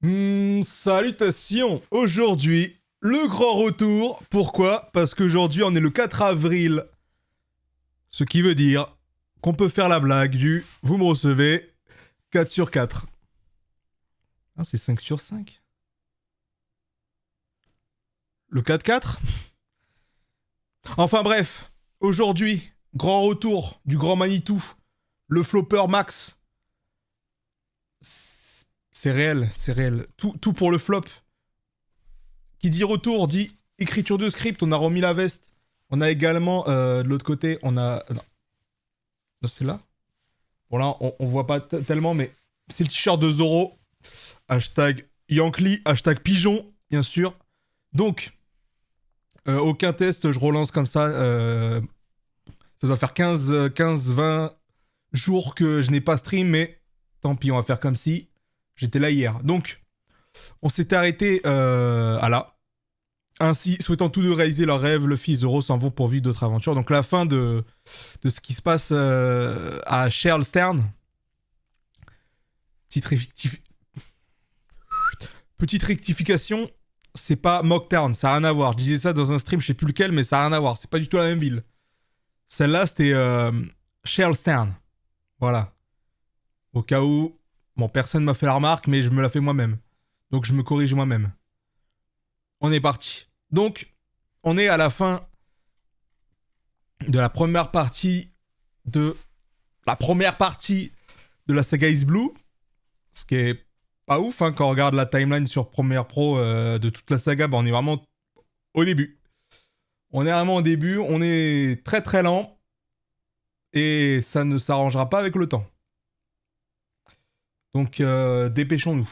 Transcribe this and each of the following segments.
Salutations. Aujourd'hui, le grand retour. Pourquoi? Parce qu'aujourd'hui, on est le 4 avril. Ce qui veut dire qu'on peut faire la blague du vous me recevez 4 sur 4. Ah, c'est 5 sur 5. Le 4-4. Enfin bref, aujourd'hui, grand retour du grand Manitou, le flopper Max. C'est réel, c'est réel. Tout pour le flop. Qui dit retour dit écriture de script. On a remis la veste. On a également, de l'autre côté, on a... Non, c'est là. Bon, là, on voit pas tellement, mais c'est le t-shirt de Zoro. Hashtag Yankee, hashtag Pigeon, bien sûr. Donc, aucun test, je relance comme ça. Ça doit faire 15-20 jours que je n'ai pas stream, mais tant pis, on va faire comme si j'étais là hier. Donc, on s'était arrêté à là. Ainsi, souhaitant tous deux réaliser leur rêve, Luffy et Zoro s'en vont pour vivre d'autres aventures. Donc la fin de ce qui se passe à Sheryl Stern. Petite rectification, c'est pas Mocktown, ça n'a rien à voir. Je disais ça dans un stream, je sais plus lequel, mais ça n'a rien à voir. C'est pas du tout la même ville. Celle-là, c'était Sheryl Stern. Voilà. Au cas où, bon, personne m'a fait la remarque, mais je me la fais moi-même. Donc je me corrige moi-même. On est parti. Donc, on est à la fin de la première partie de la saga Is Blue. Ce qui est pas ouf, hein, quand on regarde la timeline sur Premiere Pro de toute la saga, bah, on est vraiment au début. On est vraiment au début, on est très très lent. Et ça ne s'arrangera pas avec le temps. Donc, dépêchons-nous.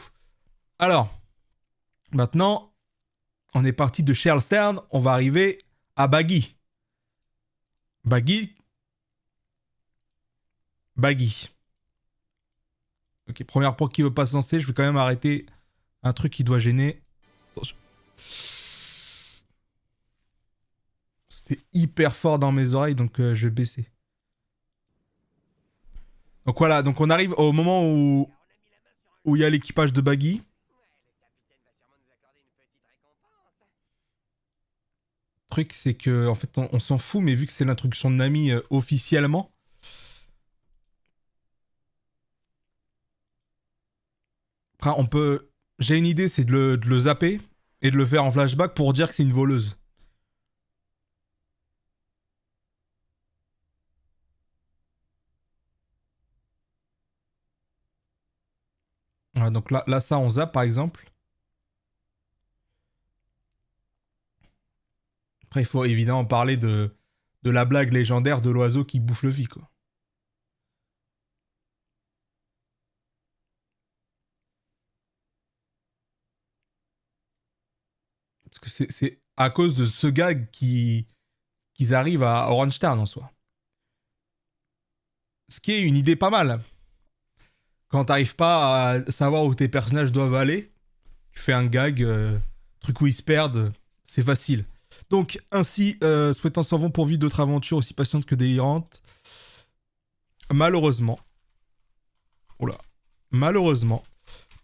Alors, maintenant... On est parti de Sheryl Stern, on va arriver à Baggy. Baggy. Ok, première pro qui veut pas se lancer, je vais quand même arrêter un truc qui doit gêner. Attention. C'était hyper fort dans mes oreilles, donc je vais baisser. Donc voilà, donc on arrive au moment où il y a l'équipage de Baggy. Le truc, c'est que en fait, on s'en fout, mais vu que c'est l'introduction de Nami officiellement, après, on peut. J'ai une idée, c'est de le zapper et de le faire en flashback pour dire que c'est une voleuse. Voilà, donc là, ça, on zappe par exemple. Après, il faut évidemment parler de la blague légendaire de l'oiseau qui bouffe le vie, quoi. Parce que c'est à cause de ce gag qu'ils arrivent à Orange Town en soi. Ce qui est une idée pas mal. Quand t'arrives pas à savoir où tes personnages doivent aller, tu fais un gag, truc où ils se perdent, c'est facile. Donc, ainsi, souhaitant s'en vont pour vivre d'autres aventures aussi patientes que délirantes. Malheureusement, malheureusement,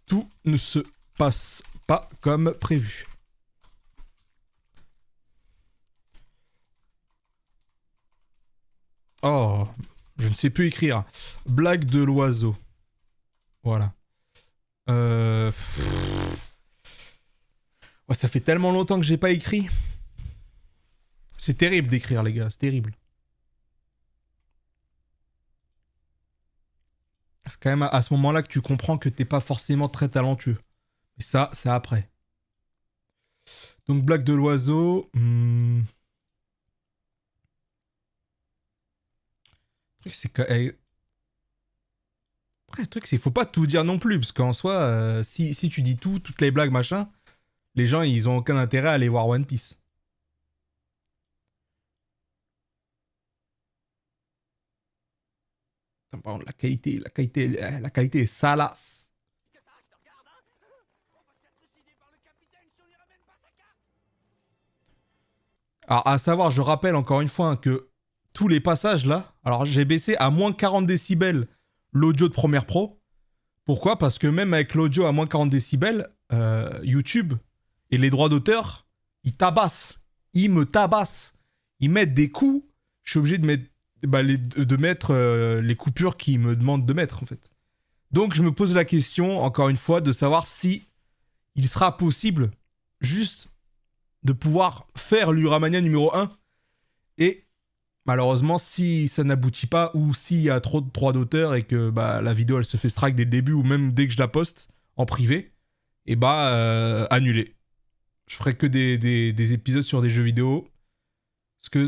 tout ne se passe pas comme prévu. Oh, je ne sais plus écrire. Blague de l'oiseau. Voilà. Ouais, ça fait tellement longtemps que j'ai pas écrit. C'est terrible d'écrire, les gars, c'est terrible. C'est quand même à ce moment-là que tu comprends que t'es pas forcément très talentueux. Et ça, c'est après. Donc, blague de l'oiseau. Le truc, c'est que. Après, le truc, c'est qu'il faut pas tout dire non plus. Parce qu'en soi, si tu dis tout, toutes les blagues, machin, les gens, ils ont aucun intérêt à aller voir One Piece. Par contre, la qualité est salace. Alors, à savoir, je rappelle encore une fois hein, que tous les passages là, alors j'ai baissé à moins 40 décibels l'audio de Premiere Pro Pourquoi? Parce que même avec l'audio à moins 40 décibels, YouTube et les droits d'auteur, ils tabassent. Ils me tabassent. Ils mettent des coups. Je suis obligé de mettre, de mettre les coupures qu'ils me demandent de mettre, en fait. Donc, je me pose la question, encore une fois, de savoir si il sera possible juste de pouvoir faire l'Uramania numéro 1. Et malheureusement, si ça n'aboutit pas ou s'il y a trop de droits d'auteur et que la vidéo elle se fait strike dès le début ou même dès que je la poste en privé, et annuler. Je ferai que des épisodes sur des jeux vidéo. Parce que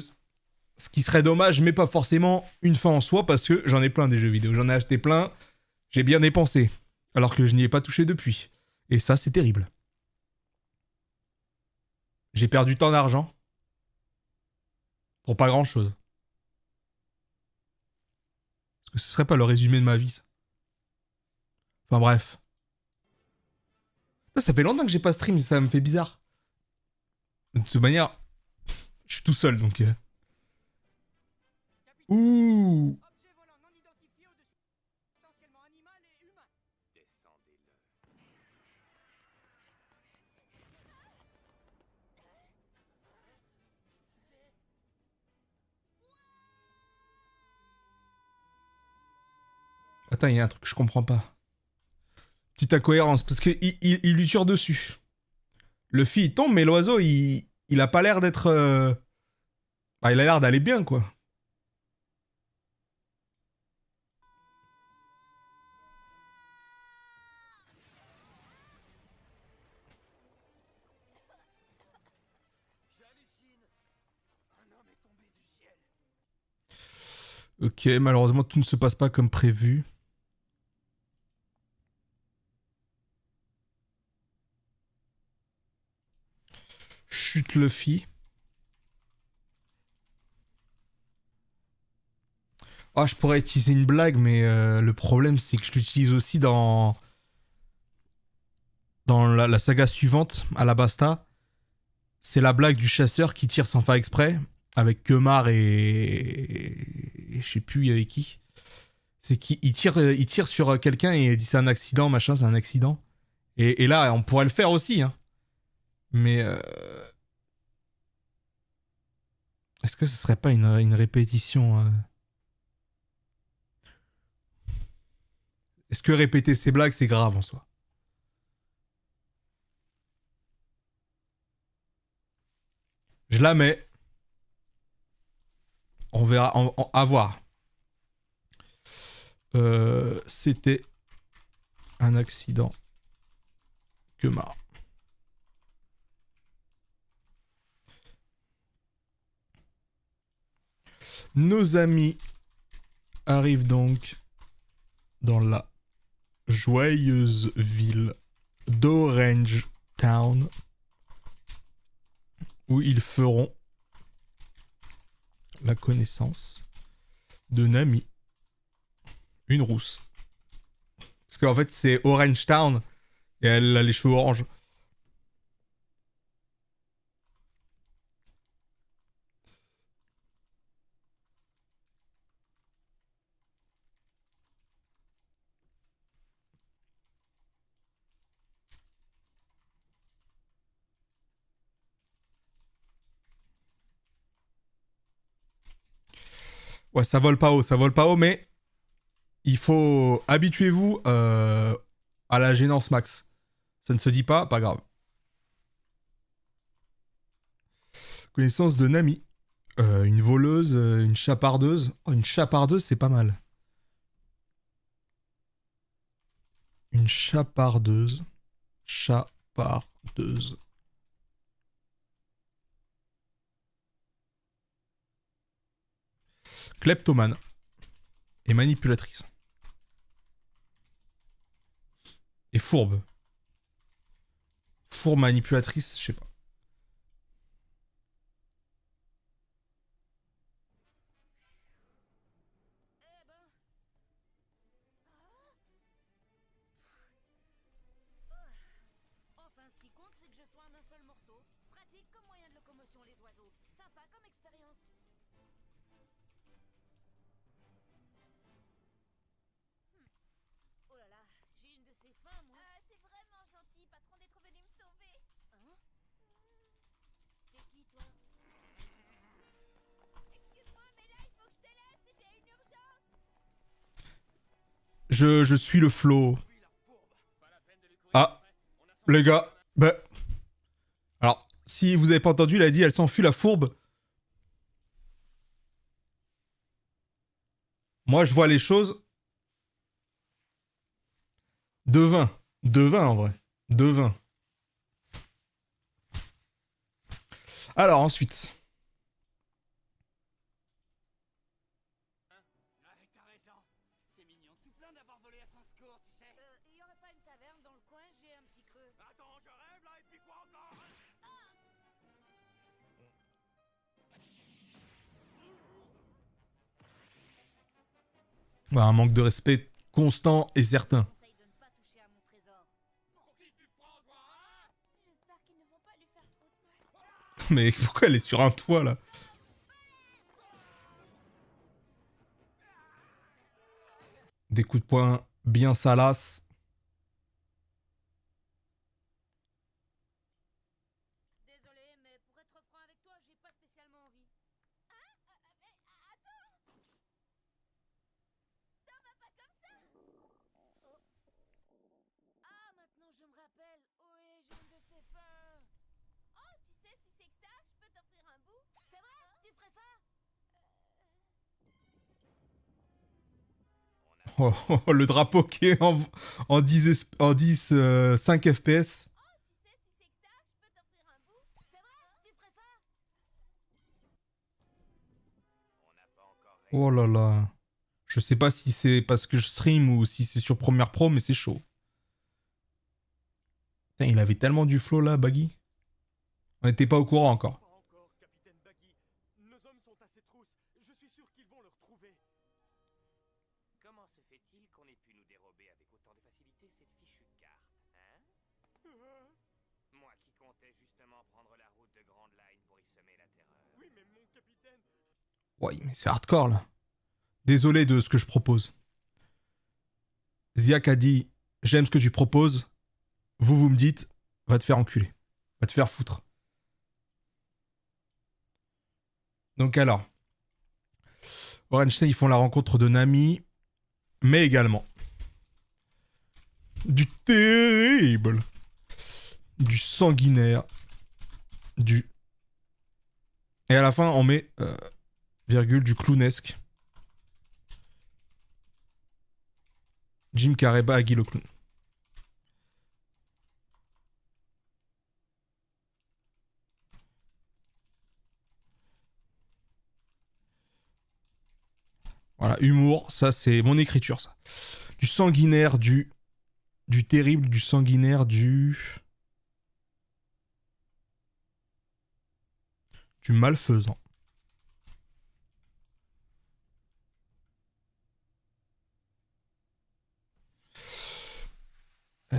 ce qui serait dommage, mais pas forcément une fin en soi, parce que j'en ai plein des jeux vidéo. J'en ai acheté plein, j'ai bien dépensé. Alors que je n'y ai pas touché depuis. Et ça, c'est terrible. J'ai perdu tant d'argent pour pas grand chose. Parce que ce serait pas le résumé de ma vie, ça. Enfin bref. Ça fait longtemps que j'ai pas stream, ça me fait bizarre. De toute manière, je suis tout seul donc. Ouh. Attends, il y a un truc que je comprends pas. Petite incohérence, parce qu'il il lui tire dessus. Le fil il tombe, mais l'oiseau il a pas l'air d'être. Il a l'air d'aller bien quoi. Ok, malheureusement tout ne se passe pas comme prévu. Chute Luffy. Ah, je pourrais utiliser une blague, mais le problème c'est que je l'utilise aussi dans la saga suivante, Alabasta. C'est la blague du chasseur qui tire sans faire exprès, avec Kemar et je sais plus avec qui. C'est qu'il tire sur quelqu'un et il dit c'est un accident, machin, c'est un accident. Et là, on pourrait le faire aussi, hein. Mais est-ce que ce serait pas une répétition Est-ce que répéter ces blagues, c'est grave en soi? Je la mets. On verra. À voir. C'était un accident. Kemar. Nos amis arrivent donc dans la joyeuse ville d'Orange Town où ils feront la connaissance de Nami, une rousse. Parce qu'en fait c'est Orange Town et elle a les cheveux orange. Ouais, ça vole pas haut, mais il faut habituez-vous à la gênance max. Ça ne se dit pas grave. Connaissance de Nami. Une voleuse, une chapardeuse. Oh, une chapardeuse, c'est pas mal. Une chapardeuse. Chapardeuse. Kleptomane. Et manipulatrice. Et fourbe. Fourbe manipulatrice, je sais pas. Enfin, ce qui compte, c'est que je sois en un seul morceau. Pratique comme moyen de locomotion, les oiseaux. Sympa comme expérience. Oh là là, j'ai une Je suis le flow. Ah, les gars. Bah. Alors, si vous avez pas entendu, il a dit elle s'enfuit la fourbe. Moi, je vois les choses. De 20. De 20 en vrai. De 20. Alors, ensuite. T'as raison. C'est mignon tout plein d'avoir volé à son secours, tu sais. Y aurait pas une taverne dans le coin? J'ai un petit creux. Attends, je rêve là, et puis quoi encore? Bah, un manque de respect constant et certain. Conseille de ne pas toucher à mon trésor. Pour qui tu te prends, toi, hein? J'espère qu'ils ne vont pas lui faire trop de mal. Mais pourquoi elle est sur un toit là? Des coups de poing bien salaces. Désolé, mais pour être franc avec toi, j'ai pas spécialement envie. Ah, maintenant je me rappelle. Oui, j'ai une de ces fins. Oh, tu sais, si c'est que ça, je peux t'offrir un bout. C'est vrai? Tu ferais ça? Oh, oh, oh, le drapeau qui est en 10, 5 FPS. Oh, tu sais, si c'est que ça, je peux t'offrir un bout. C'est vrai? Tu ferais ça? On n'a pas encore réglé. Oh là là. Je sais pas si c'est parce que je stream ou si c'est sur Premiere Pro, mais c'est chaud. Putain, il avait tellement du flow là, Baggy. On n'était pas au courant encore. Pas encore, capitaine Baggy. Nos hommes sont à ses trousses. Je suis sûr qu'ils vont le retrouver. Comment se fait-il qu'on ait pu nous dérober avec autant de facilité cette fichue carte, hein? Moi qui comptais justement prendre la route de Grand Line pour y semer la terreur. Oui, mais mon capitaine... Ouais, mais c'est hardcore là. Désolé de ce que je propose. Ziak a dit j'aime ce que tu proposes. Vous me dites va te faire enculer. Va te faire foutre. Donc alors. Orenstein, ils font la rencontre de Nami. Mais également. Du terrible. Du sanguinaire. Du. Et à la fin, on met. Virgule, du clownesque. Jim Carrey, Baggy le clown. Voilà, humour, ça c'est mon écriture, ça. Du sanguinaire, du terrible, du sanguinaire, du malfaisant.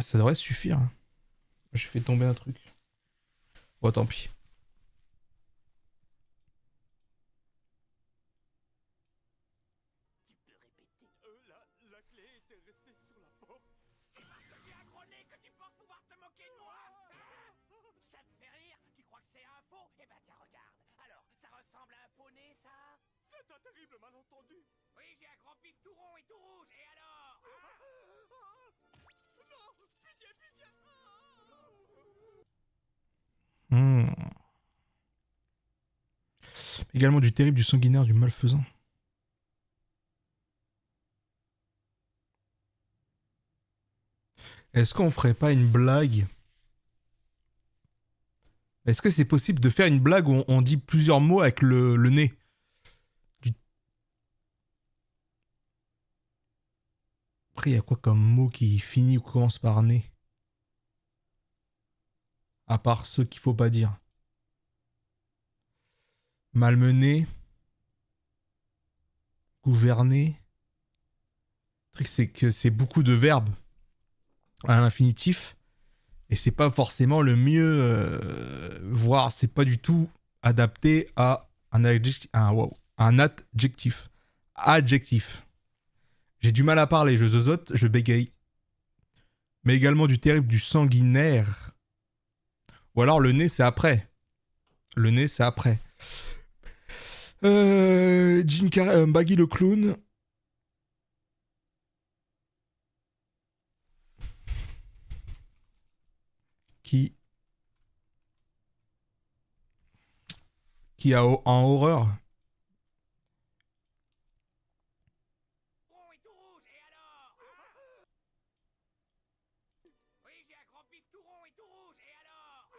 Ça devrait suffire. Hein. J'ai fait tomber un truc. Bon, tant pis. Tu peux répéter? La clé était restée sur la porte. C'est parce que j'ai un gros nez que tu penses pouvoir te moquer de moi? Hein? Ça te fait rire? Tu crois que c'est un faux? Eh ben tiens, regarde. Alors, ça ressemble à un faux nez, ça? C'est un terrible malentendu. Oui, j'ai un grand pif tout rond et tout rouge. Et alors? Non, pitié, pitié. Également du terrible, du sanguinaire, du malfaisant. Est-ce qu'on ferait pas une blague? Est-ce que c'est possible de faire une blague où on dit plusieurs mots avec le nez? Après, il y a quoi comme mot qui finit ou commence par nez? À part ceux qu'il faut pas dire. Malmener. Gouverner. Le truc, c'est que c'est beaucoup de verbes à l'infinitif. Et c'est pas forcément le mieux. Voire, c'est pas du tout adapté à un adjectif. Un adjectif. Adjectif. J'ai du mal à parler, je zozote, je bégaye. Mais également du terrible, du sanguinaire. Ou alors le nez, c'est après. Le nez, c'est après. Jim Carrey, Baggy le clown. qui a en horreur. Rond et tout rouge, et alors? Oui, j'ai un grand bif tout rond et tout rouge, et alors?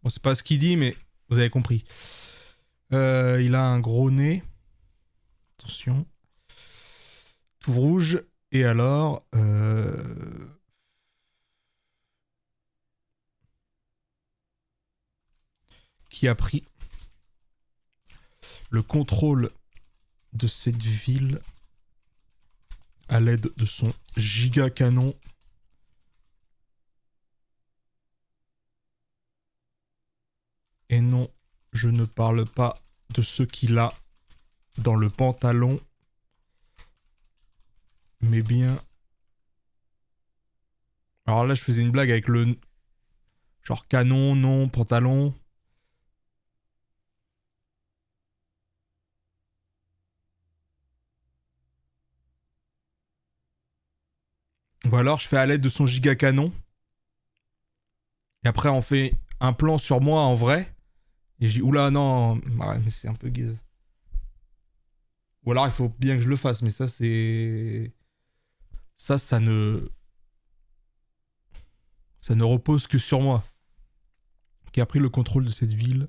Bon, c'est pas ce qu'il dit, mais vous avez compris. Il a un gros nez. Attention. Tout rouge. Et alors... qui a pris le contrôle de cette ville à l'aide de son giga canon. Et non, je ne parle pas de ce qu'il a dans le pantalon, mais bien... Alors là, je faisais une blague avec le... genre canon, non, pantalon... Ou alors je fais à l'aide de son giga canon. Et après on fait un plan sur moi en vrai. Et je dis oula non. Ouais, mais c'est un peu guise. Ou alors il faut bien que je le fasse. Mais ça c'est... Ça ne... Ça ne repose que sur moi. Qui a pris le contrôle de cette ville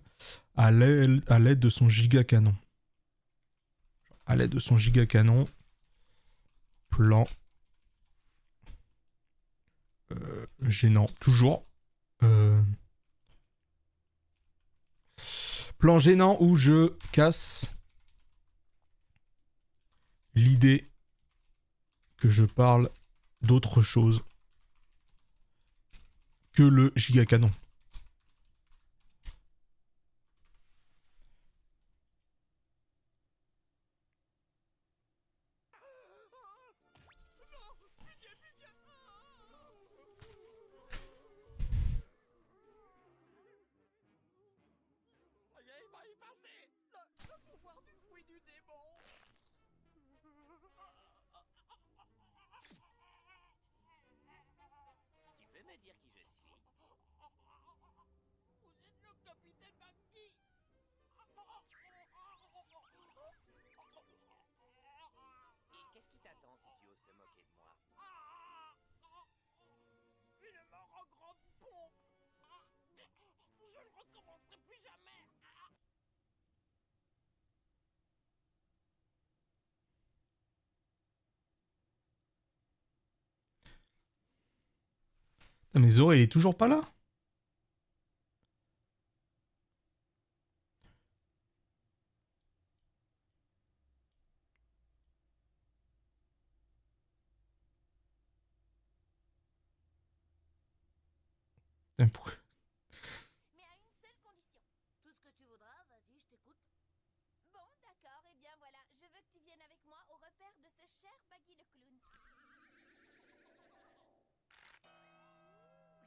à l'aide de son giga canon. À l'aide de son giga canon. Plan... gênant, toujours. Plan gênant où je casse l'idée que je parle d'autre chose que le gigacanon. Tu peux me dire qui je suis? Vous êtes le capitaine Bunky. Et qu'est-ce qui t'attend si tu oses te moquer de moi? Une mort en grande pompe. Je ne recommencerai plus jamais. Putain, mais Zoro il est toujours pas là. Putain, pourquoi... Mais à une seule condition. Tout ce que tu voudras, vas-y, je t'écoute. Bon, d'accord, et bien voilà. Je veux que tu viennes avec moi au repère de ce cher Baggy le clown.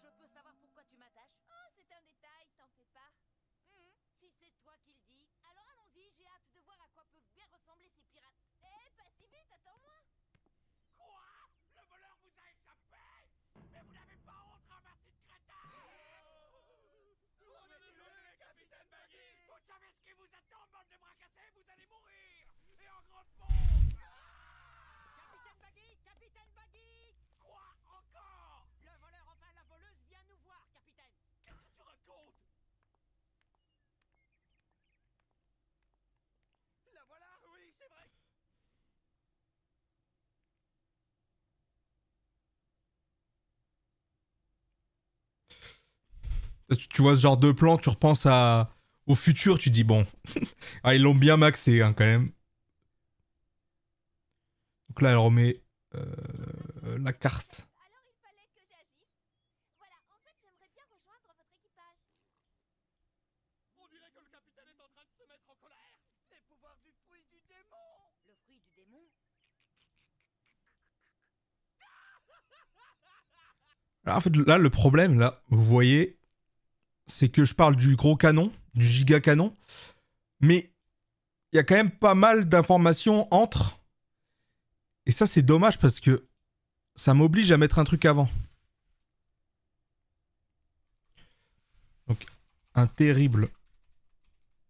Je peux savoir pourquoi tu m'attaches? Oh, c'est un détail, t'en fais pas. Si c'est toi qui le dis, alors allons-y, j'ai hâte de voir à quoi peuvent bien ressembler ces pirates. Eh, pas si vite, attends-moi. Quoi? Le voleur vous a échappé? Mais vous n'avez pas honte, ramassis de crétins! On est désolé, capitaine Baggy! Vous savez ce qui vous attend, bande de bras cassés? Vous allez mourir! Et en grande pompe! Capitaine Baggy! Capitaine Baggy! Quoi encore? Le voleur, enfin la voleuse, vient nous voir, capitaine! Qu'est-ce que tu racontes? La voilà, oui, c'est vrai! Tu vois ce genre de plan, tu repenses au futur, tu dis bon. Ah, ils l'ont bien maxé hein, quand même. Donc là, elle remet la carte. Alors il fallait que j'agisse. Voilà, en fait, j'aimerais bien rejoindre votre équipage. On dirait que le capitaine est en train de se mettre en colère. Les pouvoirs du fruit du démon. Le fruit du démon? Alors, en fait, là, le problème, là, vous voyez, c'est que je parle du gros canon, du giga canon. Mais il y a quand même pas mal d'informations entre. Et ça, c'est dommage parce que ça m'oblige à mettre un truc avant. Donc, un terrible.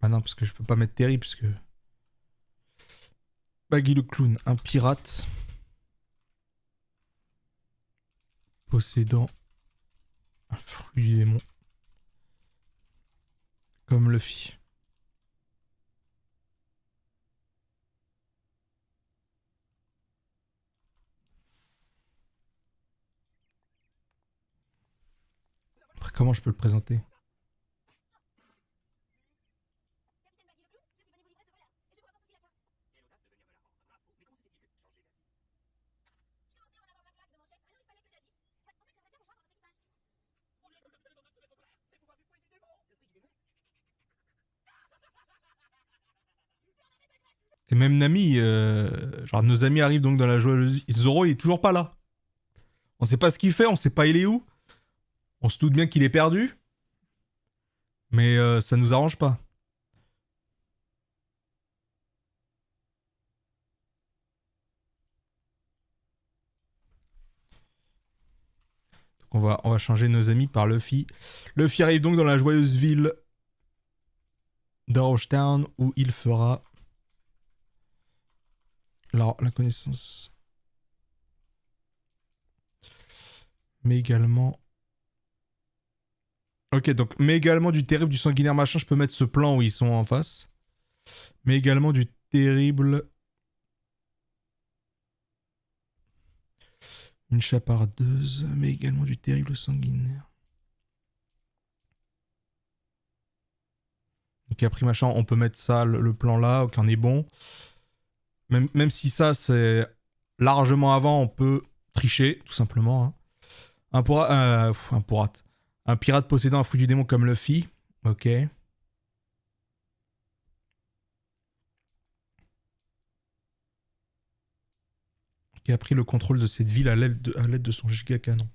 Ah non, parce que je peux pas mettre terrible, parce que... Baggy le clown, un pirate. Possédant un fruit du démon. Comme Luffy. Après, comment je peux le présenter? C'est même Nami, genre nos amis arrivent donc dans la joyeuse... Zoro il est toujours pas là. On sait pas ce qu'il fait, on sait pas il est où. On se doute bien qu'il est perdu. Mais ça nous arrange pas. Donc on va changer nos amis par Luffy. Luffy arrive donc dans la joyeuse ville d'Orange Town où il fera la connaissance. Mais également... Ok, donc, mais également du terrible, du sanguinaire machin, je peux mettre ce plan où ils sont en face. Mais également du terrible... Une chapardeuse, mais également du terrible sanguinaire. Ok, après machin, on peut mettre ça, le plan là, ok, on est bon. Même si ça, c'est largement avant, on peut tricher, tout simplement. Hein. Un pirate. Un pirate possédant un fruit du démon comme Luffy. Ok. Qui a pris le contrôle de cette ville à l'aide de son giga canon.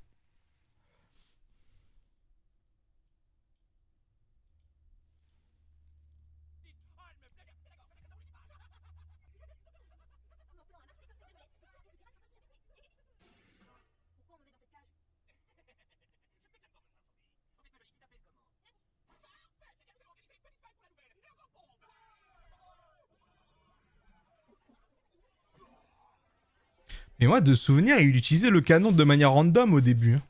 Et moi, de souvenir, il utilisait le canon de manière random au début. Hein.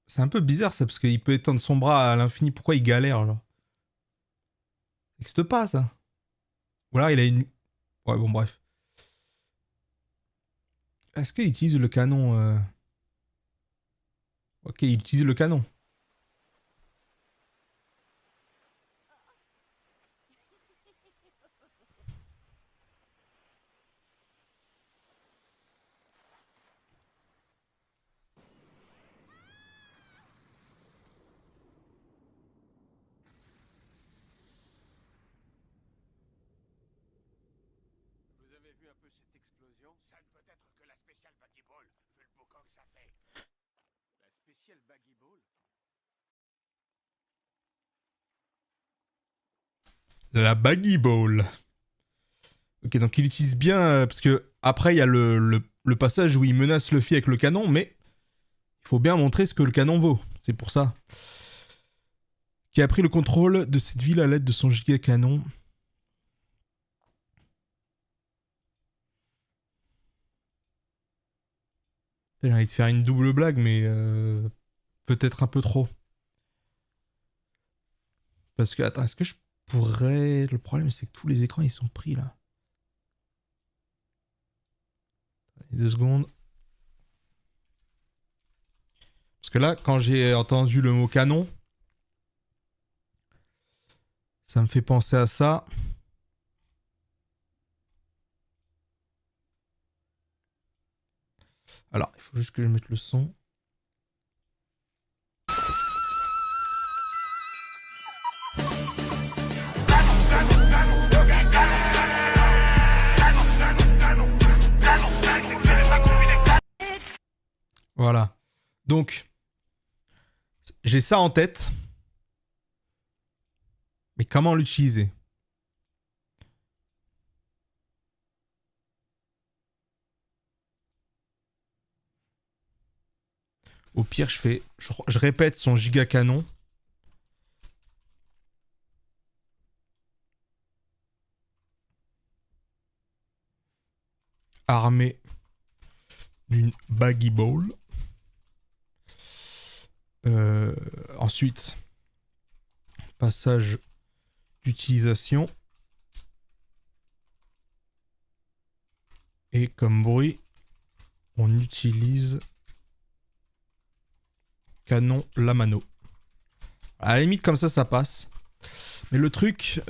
C'est un peu bizarre ça, parce qu'il peut étendre son bras à l'infini. Pourquoi il galère, genre? Ça n'existe pas, ça. Ou alors il a une... Ouais, bon, bref. Est-ce qu'il utilise le canon Ok, il utilise le canon. Vous avez vu un peu cette explosion? Ça ne peut être que la spéciale Baggy Ball, vu le boucan que ça fait. La spéciale Baggy Ball? La Baggy Ball. Ok, donc il utilise bien... parce que après, il y a le passage où il menace Luffy avec le canon, mais... Il faut bien montrer ce que le canon vaut. C'est pour ça. Qui a pris le contrôle de cette ville à l'aide de son giga canon. J'ai envie de faire une double blague, mais peut-être un peu trop. Parce que, attends, est-ce que je pourrais... Le problème, c'est que tous les écrans, ils sont pris, là. Attendez 2 secondes. Parce que là, quand j'ai entendu le mot canon, ça me fait penser à ça. Alors, il faut juste que je mette le son. Voilà. Donc, j'ai ça en tête. Mais comment l'utiliser? Au pire, je répète son giga canon. Armé d'une baggy ball. Ensuite, passage d'utilisation. Et comme bruit, on utilise canon Lamano. À la limite, comme ça passe. Mais le truc...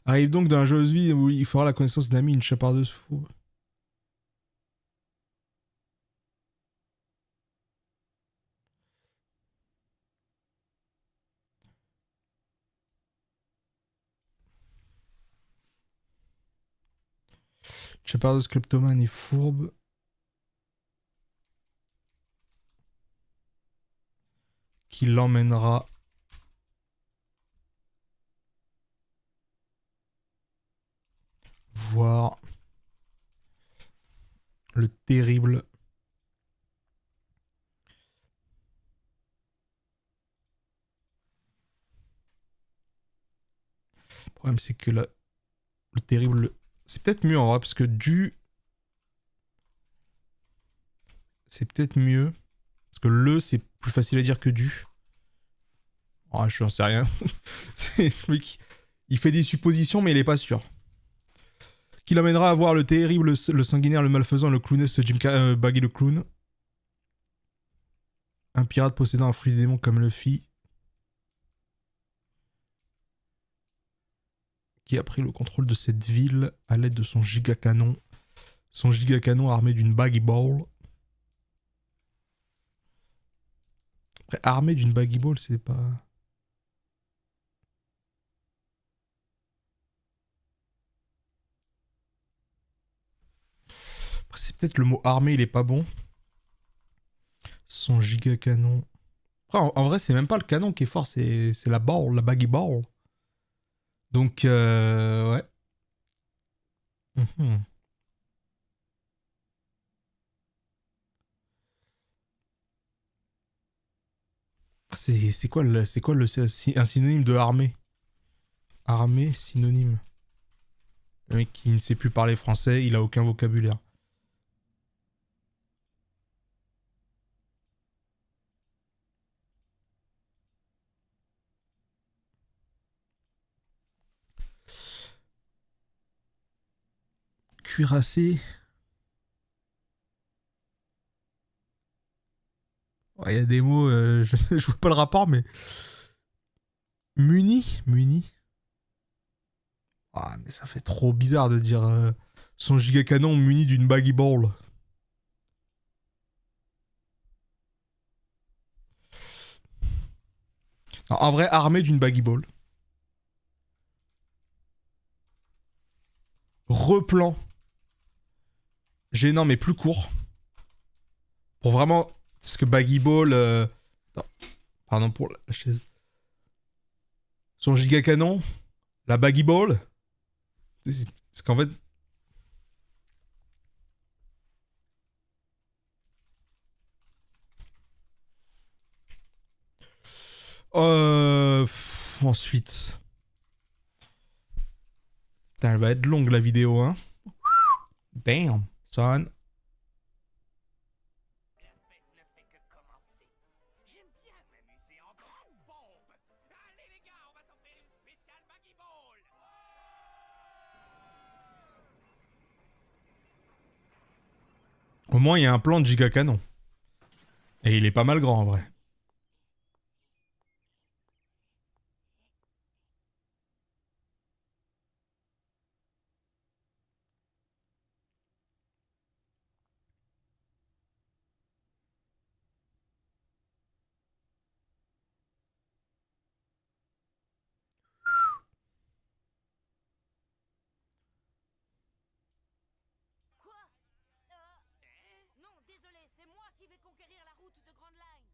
arrive donc d'un jeu de vie où il faudra la connaissance d'un ami, une chapardeuse fou. Chapardeuse kleptomane et fourbe. Qui l'emmènera voir le terrible le problème c'est que le terrible c'est peut-être mieux en vrai parce que du c'est peut-être mieux parce que le c'est plus facile à dire que du. Oh, je n'en sais rien. C'est le mec, il fait des suppositions mais il est pas sûr. Qui l'amènera à voir le terrible, le sanguinaire, le malfaisant, le clowneste Baggy le clown. Un pirate possédant un fruit des démons comme Luffy. Qui a pris le contrôle de cette ville à l'aide de son giga canon. Son giga canon armé d'une baggy ball. Après, armé d'une baggy ball, c'est pas... Après, c'est peut-être le mot armé, il est pas bon. Son giga canon. Après, en vrai, c'est même pas le canon qui est fort, c'est la ball, la baggy ball. Donc, ouais. C'est quoi un synonyme de armée? Armée, synonyme. Le mec qui ne sait plus parler français, il a aucun vocabulaire. Cuirassé. Il y a des mots, je vois pas le rapport, mais... Muni. Ah, mais ça fait trop bizarre de dire son giga canon muni d'une baggy ball. Non, en vrai, armé d'une baggy ball. Replan. Gênant, mais plus court. Pour vraiment... Parce que baggy ball... Non. Pardon pour la chaise. Son giga canon, la baggy ball. Parce qu'en fait... Ensuite... Putain, elle va être longue la vidéo, hein. Damn, son. Ne fait que commencer. J'aime bien m'amuser en grande pompe. Allez les gars, on va s'offrir une spéciale Baggy Ball. Au moins, il y a un plan de giga canon. Et il est pas mal grand, en vrai. Grand Line.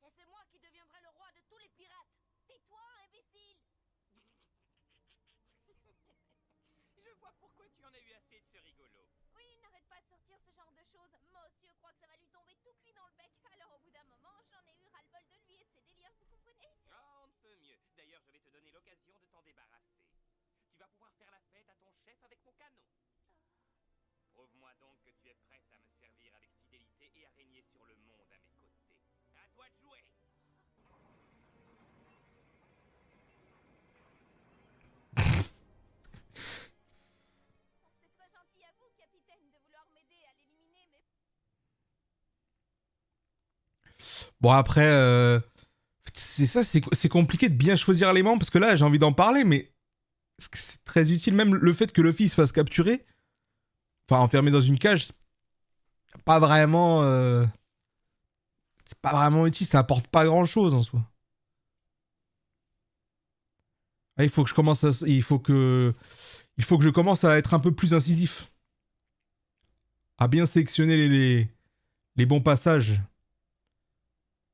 Et c'est moi qui deviendrai le roi de tous les pirates. Tais-toi, imbécile! Je vois pourquoi tu en as eu assez de ce rigolo. Oui, n'arrête pas de sortir ce genre de choses. Monsieur croit que ça va lui tomber tout cuit dans le bec. Alors au bout d'un moment, j'en ai eu ras-le-bol de lui et de ses délires, vous comprenez? Ah, on ne peut mieux. D'ailleurs, je vais te donner l'occasion de t'en débarrasser. Tu vas pouvoir faire la fête à ton chef avec mon canon. Prouve-moi donc que tu es prête à me servir avec fidélité et à régner sur le monde à mes côtés. À toi de jouer. C'est très gentil à vous, capitaine, de vouloir m'aider à l'éliminer, mais... Bon, après, c'est ça, c'est compliqué de bien choisir les membres parce que là, j'ai envie d'en parler, mais c'est très utile. Même le fait que Luffy se fasse capturer, enfin, enfermé dans une cage, c'est pas vraiment. C'est pas vraiment utile, ça apporte pas grand chose en soi. Là, il faut que je commence à. Il faut que je commence à être un peu plus incisif. À bien sélectionner les bons passages.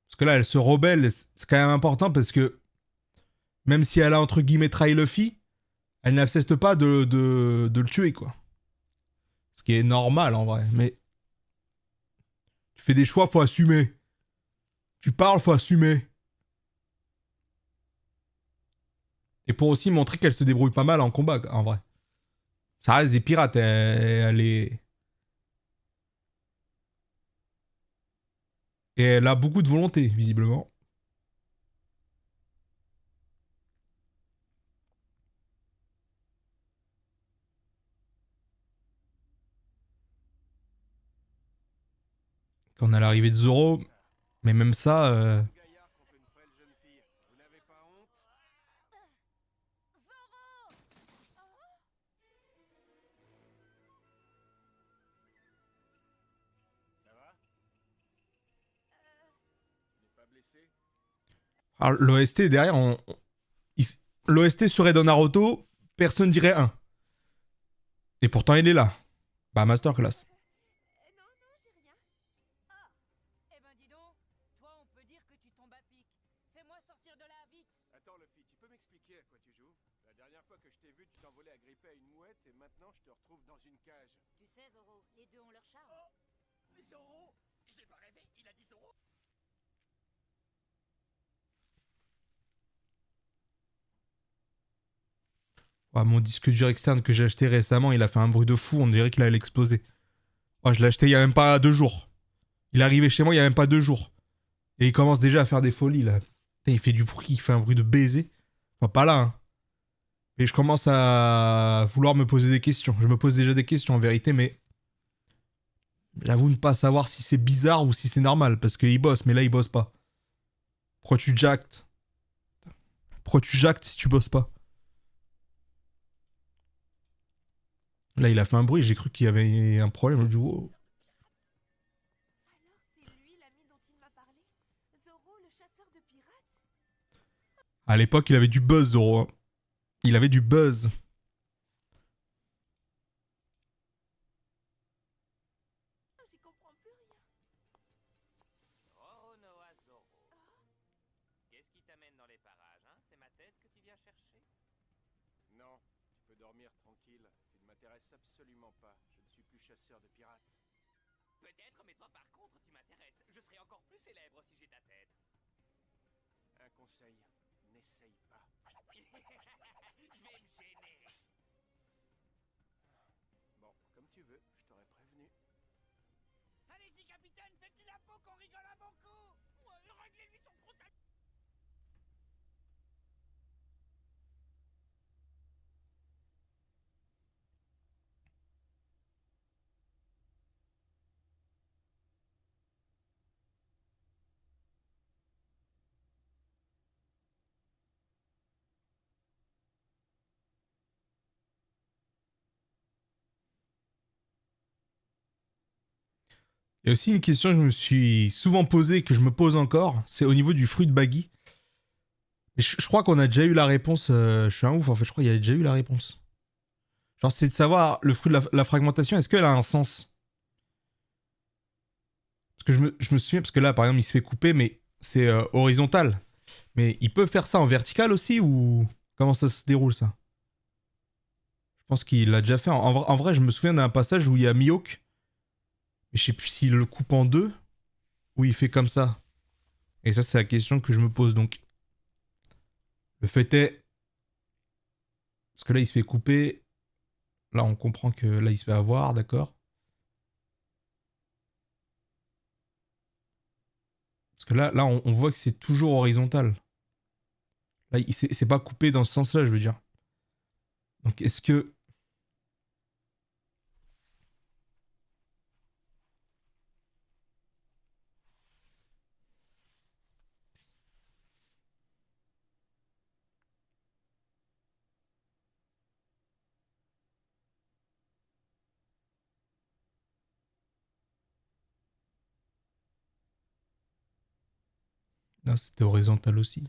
Parce que là, elle se rebelle, c'est quand même important parce que même si elle a entre guillemets trahi Luffy, elle n'accepte pas de le tuer, quoi. Ce qui est normal en vrai, mais tu fais des choix, faut assumer. Tu parles, faut assumer. Et pour aussi montrer qu'elle se débrouille pas mal en combat, en vrai. Ça reste des pirates, elle est... Et elle a beaucoup de volonté, visiblement. Quand on a l'arrivée de Zoro, mais même ça... Gaillard contre une frêle jeune fille. Vous n'avez pas honte? Ça va? Tu n'es pas blessé? Alors, l'OST derrière, l'OST serait dans Naruto, personne dirait 1. Et pourtant, il est là. Bah, masterclass. Non, j'ai rien. Eh ben dis donc, toi on peut dire que tu tombes à pic. Fais-moi sortir de là vite. Attends, Luffy, tu peux m'expliquer à quoi tu joues? La dernière fois que je t'ai vu, tu t'envolais agrippé à une mouette et maintenant je te retrouve dans une cage. Tu sais Zoro, les deux ont leur charme. Zoro! J'ai pas rêvé, il a dit Zoro! Ouais, mon disque dur externe que j'ai acheté récemment, il a fait un bruit de fou, on dirait qu'il allait exploser. Ouais, je l'ai acheté il y a même pas 2 jours. Il est arrivé chez moi il y a même pas 2 jours. Et il commence déjà à faire des folies, là. Putain, il fait du bruit, il fait un bruit de baiser. Enfin, pas là, hein. Et je commence à vouloir me poser des questions. Je me pose déjà des questions en vérité, mais j'avoue ne pas savoir si c'est bizarre ou si c'est normal, parce qu'il bosse, mais là il bosse pas. Pourquoi tu jactes? Pourquoi tu jactes si tu bosses pas? Là il a fait un bruit, j'ai cru qu'il y avait un problème. Je dis, wow. Alors c'est lui l'ami dont il m'a parlé? Zoro, le chasseur de pirates? À l'époque il avait du buzz, Zoro. Hein. Il avait du buzz. J'y comprends plus rien. Roronoa Zoro. Qu'est-ce qui t'amène dans les parages, hein? C'est ma tête que tu viens chercher? Non, tu peux dormir tranquille. Tu ne m'intéresses absolument pas. Je ne suis plus chasseur de pirates. Peut-être, mais toi par contre, tu m'intéresses. Je serais encore plus célèbre si j'ai ta tête. Un conseil, n'essaye pas. Je vais me gêner. Bon, comme tu veux, je t'aurais prévenu. Allez-y, capitaine, faites-lui la peau qu'on rigole à bon coup. Réglez-lui son gros ta... Il y a aussi une question que je me suis souvent posée, que je me pose encore, c'est au niveau du fruit de Baggy. Mais je crois qu'on a déjà eu la réponse, je suis un ouf en fait, je crois qu'il y a déjà eu la réponse. Genre c'est de savoir, le fruit de la fragmentation, est-ce qu'elle a un sens? Parce Parce que je me souviens, parce que là, par exemple, il se fait couper, mais c'est horizontal. Mais il peut faire ça en vertical aussi, ou comment ça se déroule, ça? Je pense qu'il l'a déjà fait. En vrai, je me souviens d'un passage où il y a Mihawk. Mais je sais plus s'il le coupe en deux, ou il fait comme ça. Et ça, c'est la question que je me pose, donc. Le fait est... Parce que là, il se fait couper. Là, on comprend que là, il se fait avoir, d'accord? Parce que là on voit que c'est toujours horizontal. Là, c'est pas coupé dans ce sens-là, je veux dire. Donc, est-ce que... Là, c'était horizontal aussi.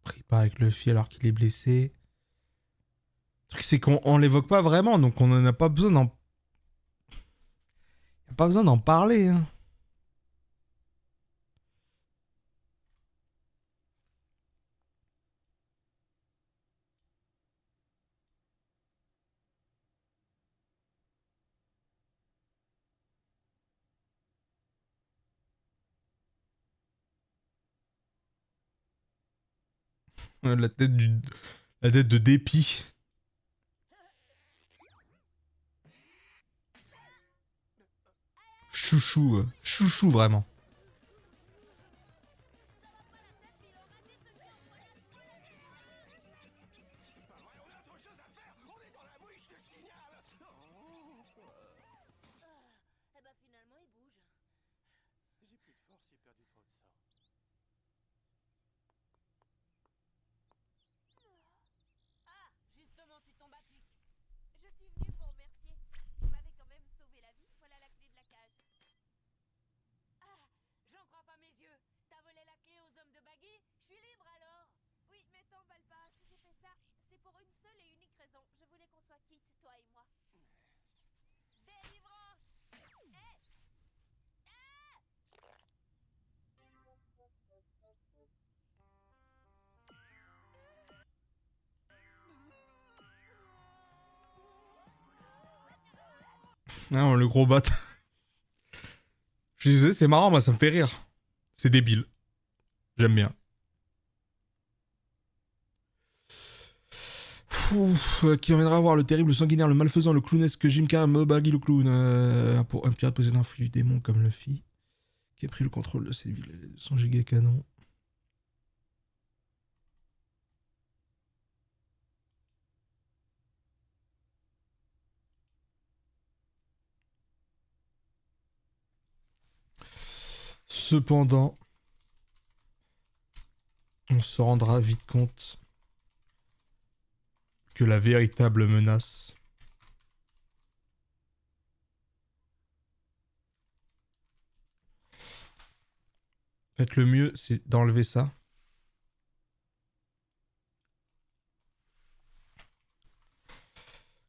Après, il part avec Luffy alors qu'il est blessé. Le truc, c'est qu'on l'évoque pas vraiment, donc on en a pas besoin d'en... Y a pas besoin d'en parler, hein. La tête du... La tête de dépit. Chouchou, chouchou vraiment. Eh bah finalement il bouge. J'ai plus de force, j'ai perdu trop de sang. Ah, justement, tu tombes à pic. Je suis venue pour remercier. Vous m'avez quand même sauvé la vie. Voilà la clé de la cage. Ah, j'en crois pas mes yeux. T'as volé la clé aux hommes de Baggy? Je suis libre alors. Oui, mais t'emballe pas. Si j'ai fait ça, c'est pour une seule et unique raison. Je voulais qu'on soit quittes, toi et moi. Délivrance! Non, le gros bat. Je suis désolé, c'est marrant, moi, ça me fait rire. C'est débile. J'aime bien. Qui emmènera voir le terrible sanguinaire, le malfaisant, le clownesque Jim Carrey, Baggy le clown. Pour un pirate possédant un flux du démon comme Luffy, qui a pris le contrôle de ses villes et de son giga canon. Cependant, on se rendra vite compte que la véritable menace en fait, le mieux, c'est d'enlever ça.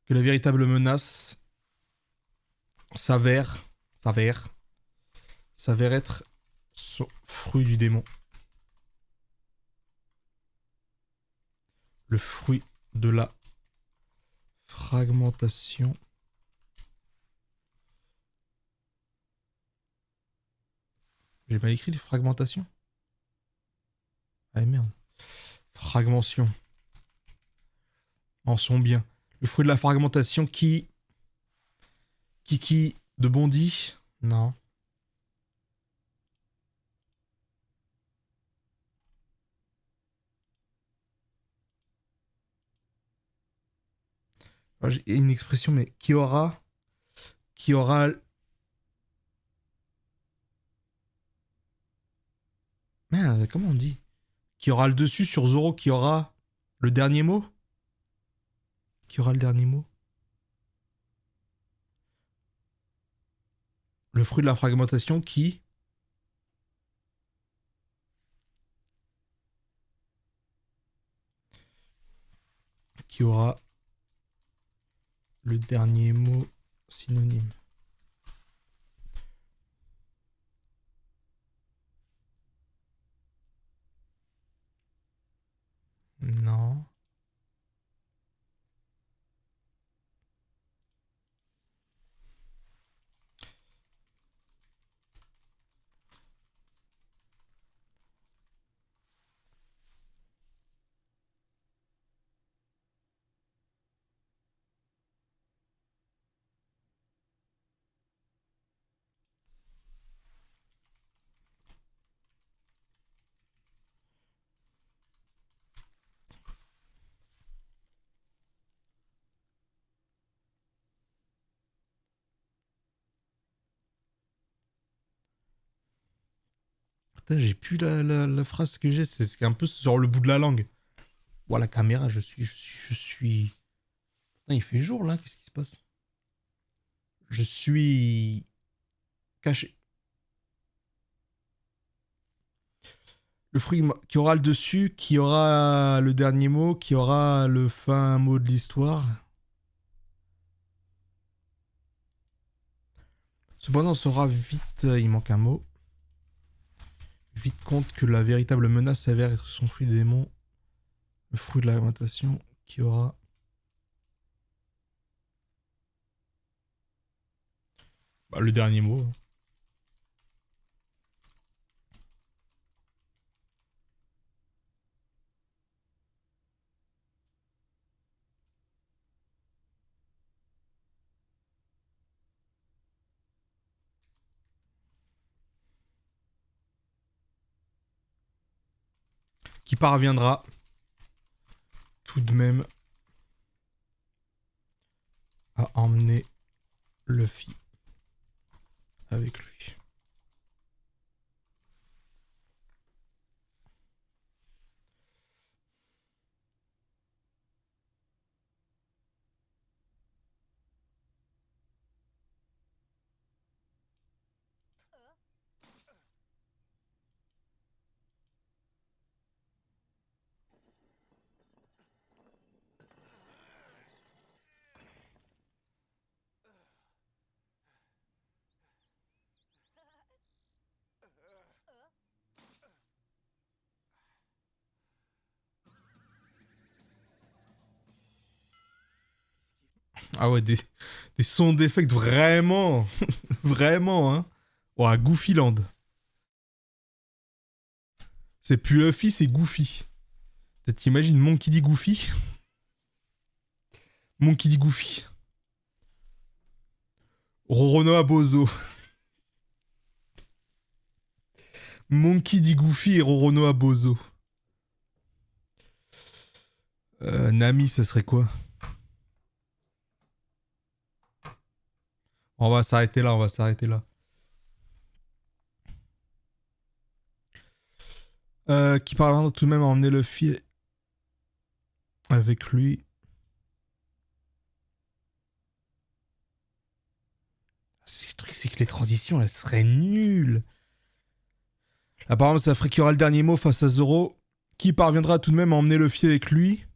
Que la véritable menace s'avère être ce fruit du démon. Le fruit de la fragmentation. J'ai mal écrit les fragmentations. Ah merde. Fragmentation. En sont bien. Le fruit de la fragmentation qui de Bondy. Non. J'ai une expression, mais qui aura merde, comment on dit? Qui aura le dessus sur Zoro, qui aura le dernier mot? Qui aura le dernier mot? Le fruit de la fragmentation qui aura le dernier mot synonyme. Non. Putain, j'ai plus la phrase que j'ai, c'est un peu sur le bout de la langue. Ouah, la caméra, je suis... Putain, il fait jour là, qu'est-ce qui se passe? Je suis caché. Le fruit qui aura le dessus, qui aura le dernier mot, qui aura le fin mot de l'histoire. Cependant, on saura vite, il manque un mot. Vite compte que la véritable menace s'avère être son fruit des démons. Le fruit de l'alimentation qui aura... Bah, le dernier mot. Qui parviendra tout de même à emmener Luffy avec lui. Ah ouais, des sons d'effect vraiment, vraiment, hein. Ouah, Goofyland. C'est plus Luffy, c'est Goofy. T'imagines Monkey D. Goofy? Monkey D. Goofy. Roronoa Bozo. Monkey D. Goofy et Roronoa Bozo. Nami, ce serait quoi? On va s'arrêter là, on va s'arrêter là. Qui parlera tout de même à emmener Luffy avec lui. Le truc, c'est que les transitions, elles seraient nulles. Apparemment, ça ferait qu'il y aura le dernier mot face à Zoro. Qui parviendra tout de même à emmener Luffy avec lui.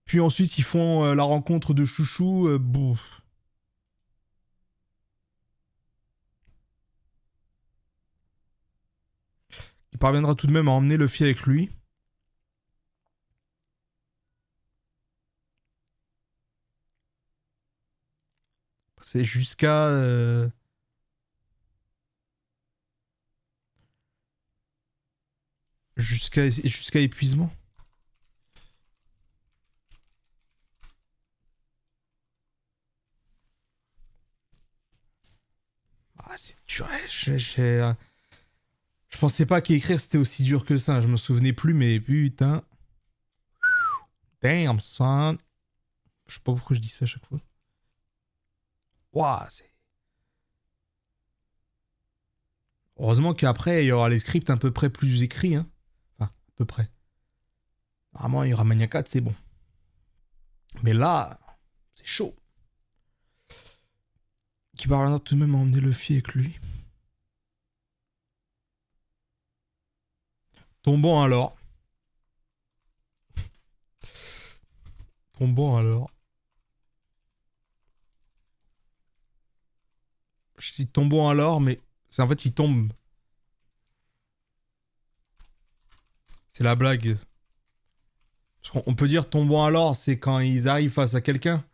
Puis ensuite, ils font la rencontre de Chouchou. Il parviendra tout de même à emmener Luffy avec lui. C'est jusqu'à... Jusqu'à épuisement. Ah, c'est dur. Je pensais pas qu'écrire c'était aussi dur que ça. Je me souvenais plus, mais putain. Damn, son. Je sais pas pourquoi je dis ça à chaque fois. Waouh, c'est... Heureusement qu'après, il y aura les scripts à peu près plus écrits. Hein. Enfin, à peu près. Normalement, il y aura Mania 4, c'est bon. Mais là, c'est chaud. Qui parviendra tout de même à emmener Luffy avec lui. Tombons alors. Tombons alors. Je dis tombons alors, mais c'est en fait il tombe. C'est la blague. Parce qu'on peut dire tombons alors, c'est quand ils arrivent face à quelqu'un.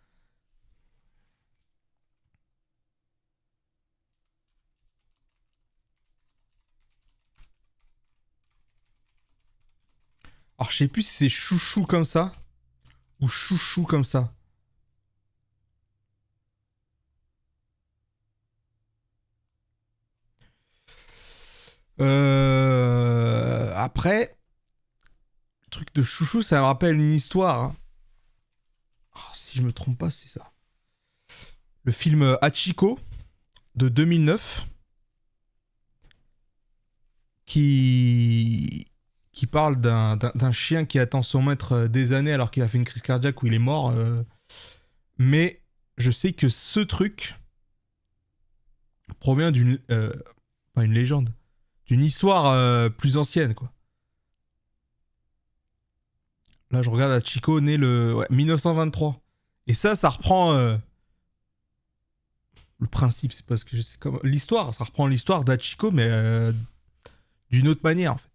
Alors je sais plus si c'est chouchou comme ça ou chouchou comme ça. Après, le truc de chouchou, ça me rappelle une histoire. Hein. Oh, si je me trompe pas, c'est ça. Le film Hachiko de 2009 qui parle d'un chien qui attend son maître des années alors qu'il a fait une crise cardiaque où il est mort. Mais je sais que ce truc provient d'une... pas une légende. D'une histoire plus ancienne, quoi. Là, je regarde Hachiko, né le 1923. Et ça reprend... le principe, c'est parce que c'est comme... L'histoire, ça reprend l'histoire d'Hachiko, mais d'une autre manière, en fait.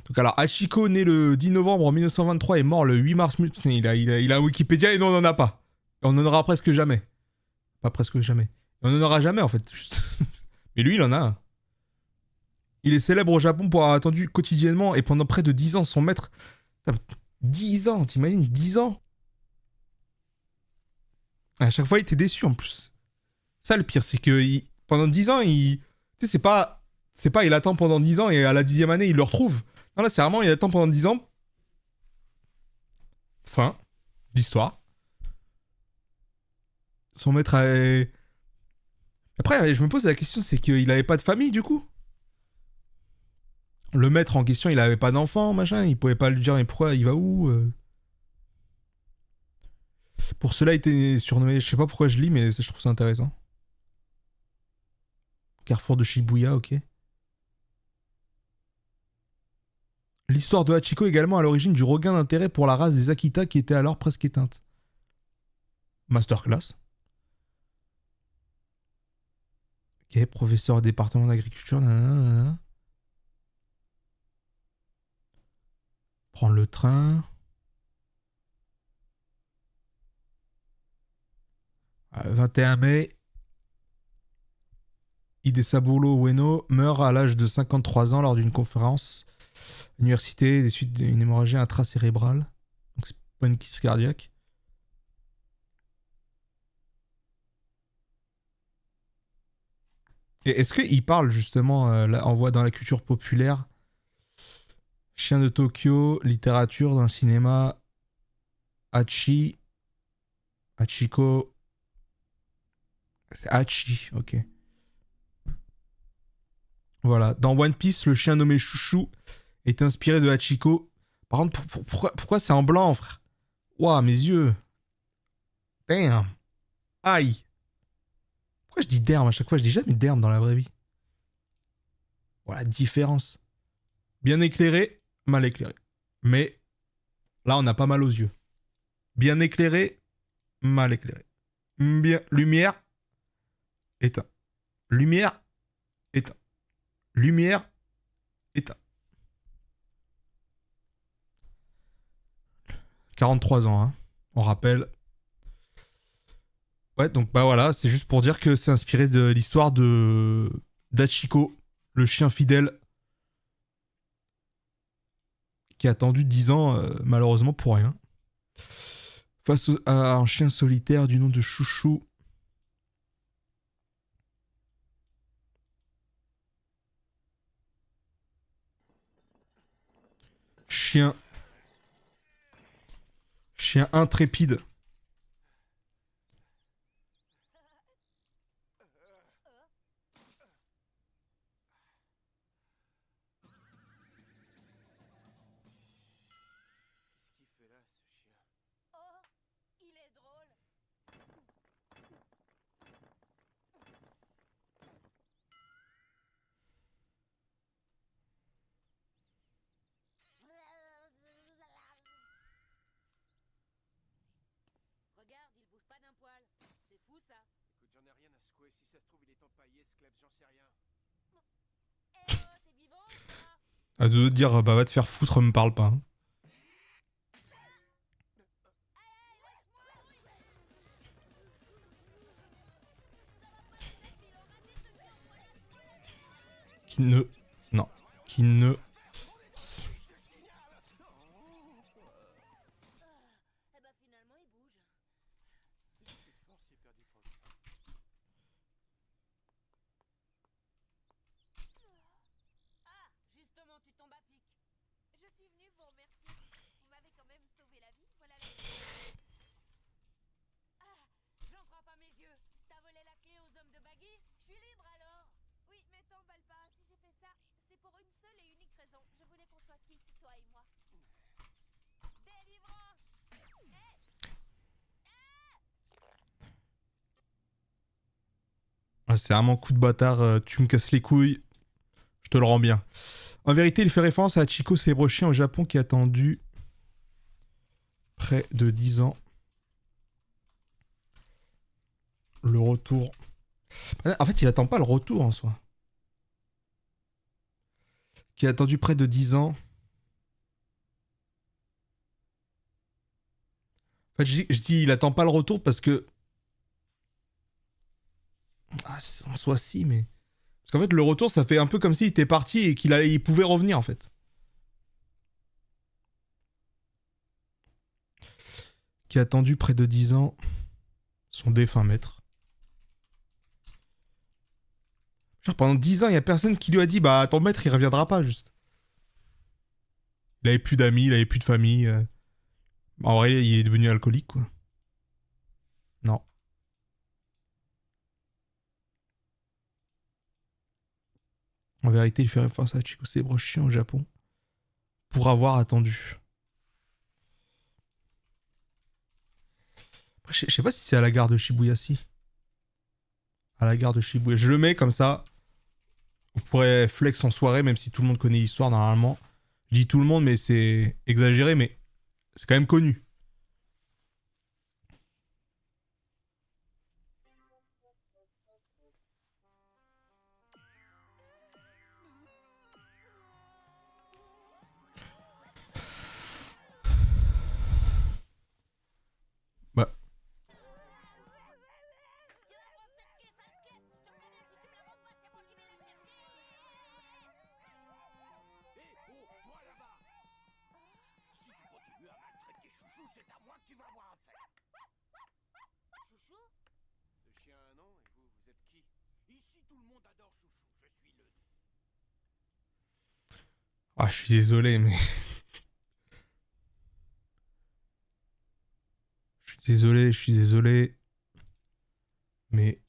Donc alors, Hachiko, né le 10 novembre 1923, est mort le 8 mars... Il a Wikipédia et nous, on n'en a pas. Et on n'en aura presque jamais. Pas presque jamais. Et on n'en aura jamais, en fait. Mais lui, il en a un. Il est célèbre au Japon pour avoir attendu quotidiennement et pendant près de 10 ans son maître. 10 ans, t'imagines 10 ans. À chaque fois, il était déçu en plus. Ça, le pire, c'est que pendant 10 ans, tu sais, c'est pas il attend pendant 10 ans et à la 10e année, il le retrouve. Non, là, c'est vraiment, il attend pendant 10 ans. Fin. L'histoire. Son maître a... Après, je me pose la question, c'est qu'il avait pas de famille, du coup. Le maître en question, il avait pas d'enfant, machin. Il pouvait pas lui dire, mais pourquoi il va où Pour cela, il était surnommé... Je sais pas pourquoi je lis, mais je trouve ça intéressant. Carrefour de Shibuya, ok. L'histoire de Hachiko également à l'origine du regain d'intérêt pour la race des Akita qui était alors presque éteinte. Masterclass. Ok, professeur au département d'agriculture. Nanana. Prendre le train. 21 mai. Hidesaburo Ueno meurt à l'âge de 53 ans lors d'une conférence à l'université des suites d'une hémorragie intracérébrale. Donc c'est pas une crise cardiaque. Et est-ce qu'il parle justement, là, on voit dans la culture populaire, Chien de Tokyo, littérature dans le cinéma, Hachiko, c'est Hachi, ok. Voilà, dans One Piece, le chien nommé Chouchou est inspiré de Hachiko. Par contre, pourquoi c'est en blanc, frère? Ouah, mes yeux. Damn. Aïe. Pourquoi je dis derme à chaque fois? Je dis jamais derme dans la vraie vie. Voilà, différence. Bien éclairé, mal éclairé. Mais là, on a pas mal aux yeux. Bien éclairé, mal éclairé. Bien, lumière, éteint. Lumière, éteint. Lumière, éteint. 43 ans, hein. On rappelle. Ouais, donc bah voilà, c'est juste pour dire que c'est inspiré de l'histoire de d'Hachiko, le chien fidèle, qui a attendu 10 ans, malheureusement pour rien. Face à un chien solitaire du nom de Chouchou. Chien intrépide. Qu'est-ce qu'il fait là, ce chien? Oh, il est drôle. secoué. Si ça se trouve, il est empaillé, ce Klebs, j'en sais rien. Eh oh, t'es vivant ou quoi? À deux de dire, bah va te faire foutre, me parle pas. Hein. Qui ne... Non. Qui ne... Eh bah finalement il bouge. Ah, justement tu tombes à pic. Je suis venue vous remercier. Vous m'avez quand même sauvé la vie, voilà la... Ah, j'en crois pas mes yeux. T'as volé la clé aux hommes de Baggy? Je suis libre alors. Oui, mais t'emballe pas. Si j'ai fait ça, c'est pour une seule et unique raison. Je voulais qu'on soit quittes, toi et moi. Délivrance. Ah, c'est vraiment coup de bâtard, tu me casses les couilles, je te le rends bien. En vérité, il fait référence à Chico célèbre chien au Japon qui a attendu près de 10 ans le retour. En fait, il attend pas le retour en soi. Qui a attendu près de 10 ans. En fait, je dis il attend pas le retour parce que... Ah, en soi si, mais... Parce qu'en fait, le retour, ça fait un peu comme s'il était parti et il pouvait revenir, en fait. Qui a attendu près de 10 ans son défunt maître. Genre, pendant 10 ans, il n'y a personne qui lui a dit bah ton maître il reviendra pas juste. Il avait plus d'amis, il avait plus de famille. En vrai, il est devenu alcoolique quoi. Non. En vérité, il fait référence à Chico célèbre chien au Japon pour avoir attendu. Après, je sais pas si c'est à la gare de Shibuya si. À la gare de Shibuya. Je le mets comme ça. On pourrait flex en soirée, même si tout le monde connaît l'histoire normalement. Je dis tout le monde, mais c'est exagéré, mais c'est quand même connu. Bah. Tu vas prendre cette caisse, sale quête. Je te préviens, si tu me la rends pas, c'est moi qui vais la chercher. Hé, oh, toi là-bas! Si tu continues à maltraiter Chouchou, c'est à moi que tu vas avoir affaire. Chouchou? Ce chien a un nom, et vous, vous êtes qui? Ici, tout le monde adore Chouchou. Je suis le... Ah, je suis désolé, mais. Je suis désolé. Mais.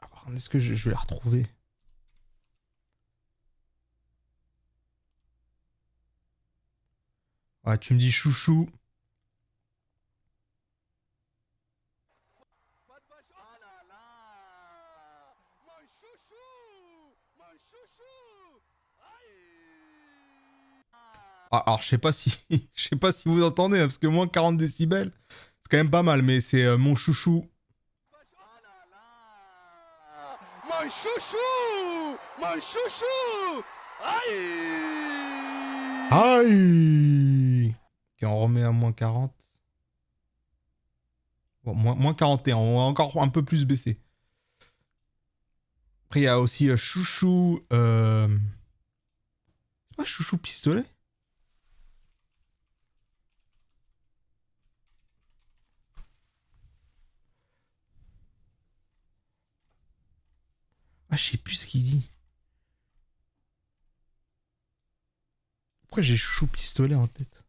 Alors, est-ce que je vais la retrouver? Ouais, tu me dis chouchou. Oh là là! Mon chouchou! Mon chouchou! Aïe! Ah, alors, je sais pas si. Je sais pas si vous entendez, hein, parce que moins 40 décibels, c'est quand même pas mal, mais c'est mon chouchou. Oh là là! Mon chouchou! Mon chouchou! Aïe! Aïe! Ok, on remet à moins 40. Bon, moins 41, on va encore un peu plus baisser. Après, il y a aussi chouchou. C'est pas chouchou pistolet? Ah, je sais plus ce qu'il dit. Pourquoi j'ai chouchou pistolet en tête?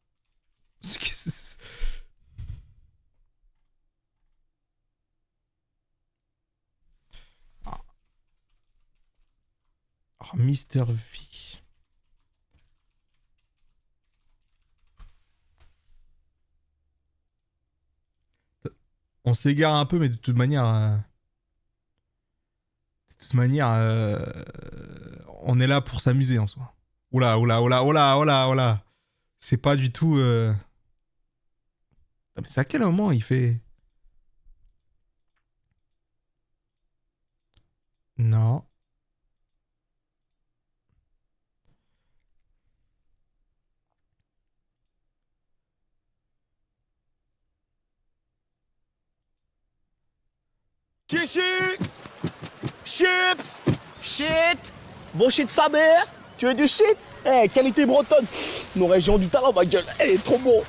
Ah, Mister V. On s'égare un peu, mais de toute manière... De toute manière, on est là pour s'amuser en soi. Oula, oula, oula, oula, oula, oula. C'est pas du tout... Ah, mais c'est à quel moment il fait... Non. Chichi! Chips! Shit! Bon shit de sa mère! Tu veux du shit? Eh, qualité bretonne! Nos régions du talent, ma gueule! Eh, trop bon!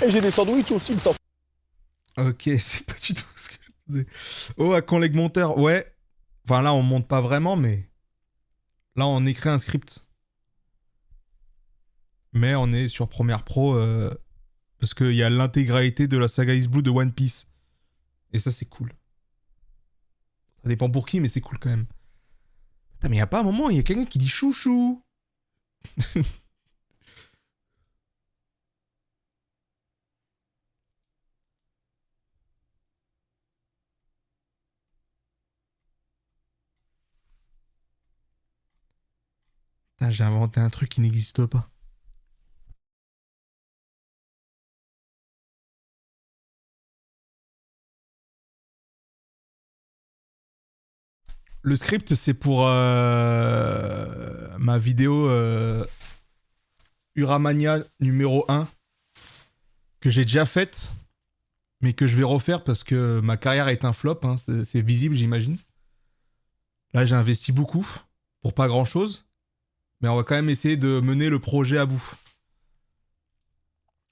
Et j'ai des sandwichs aussi, il me semble. Ok, c'est pas du tout ce que je disais. Oh, à quand les monteurs? Ouais. Enfin, là, on monte pas vraiment, mais... Là, on écrit un script. Mais on est sur Premiere Pro parce qu'il y a l'intégralité de la saga Is Blue de One Piece. Et ça, c'est cool. Ça dépend pour qui, mais c'est cool quand même. Putain, mais y a pas un moment, il y a quelqu'un qui dit chouchou. Putain, j'ai inventé un truc qui n'existe pas. Le script, c'est pour ma vidéo Uramania numéro 1 que j'ai déjà faite, mais que je vais refaire parce que ma carrière est un flop. Hein, c'est visible, j'imagine. Là, j'ai investi beaucoup pour pas grand-chose, mais on va quand même essayer de mener le projet à bout.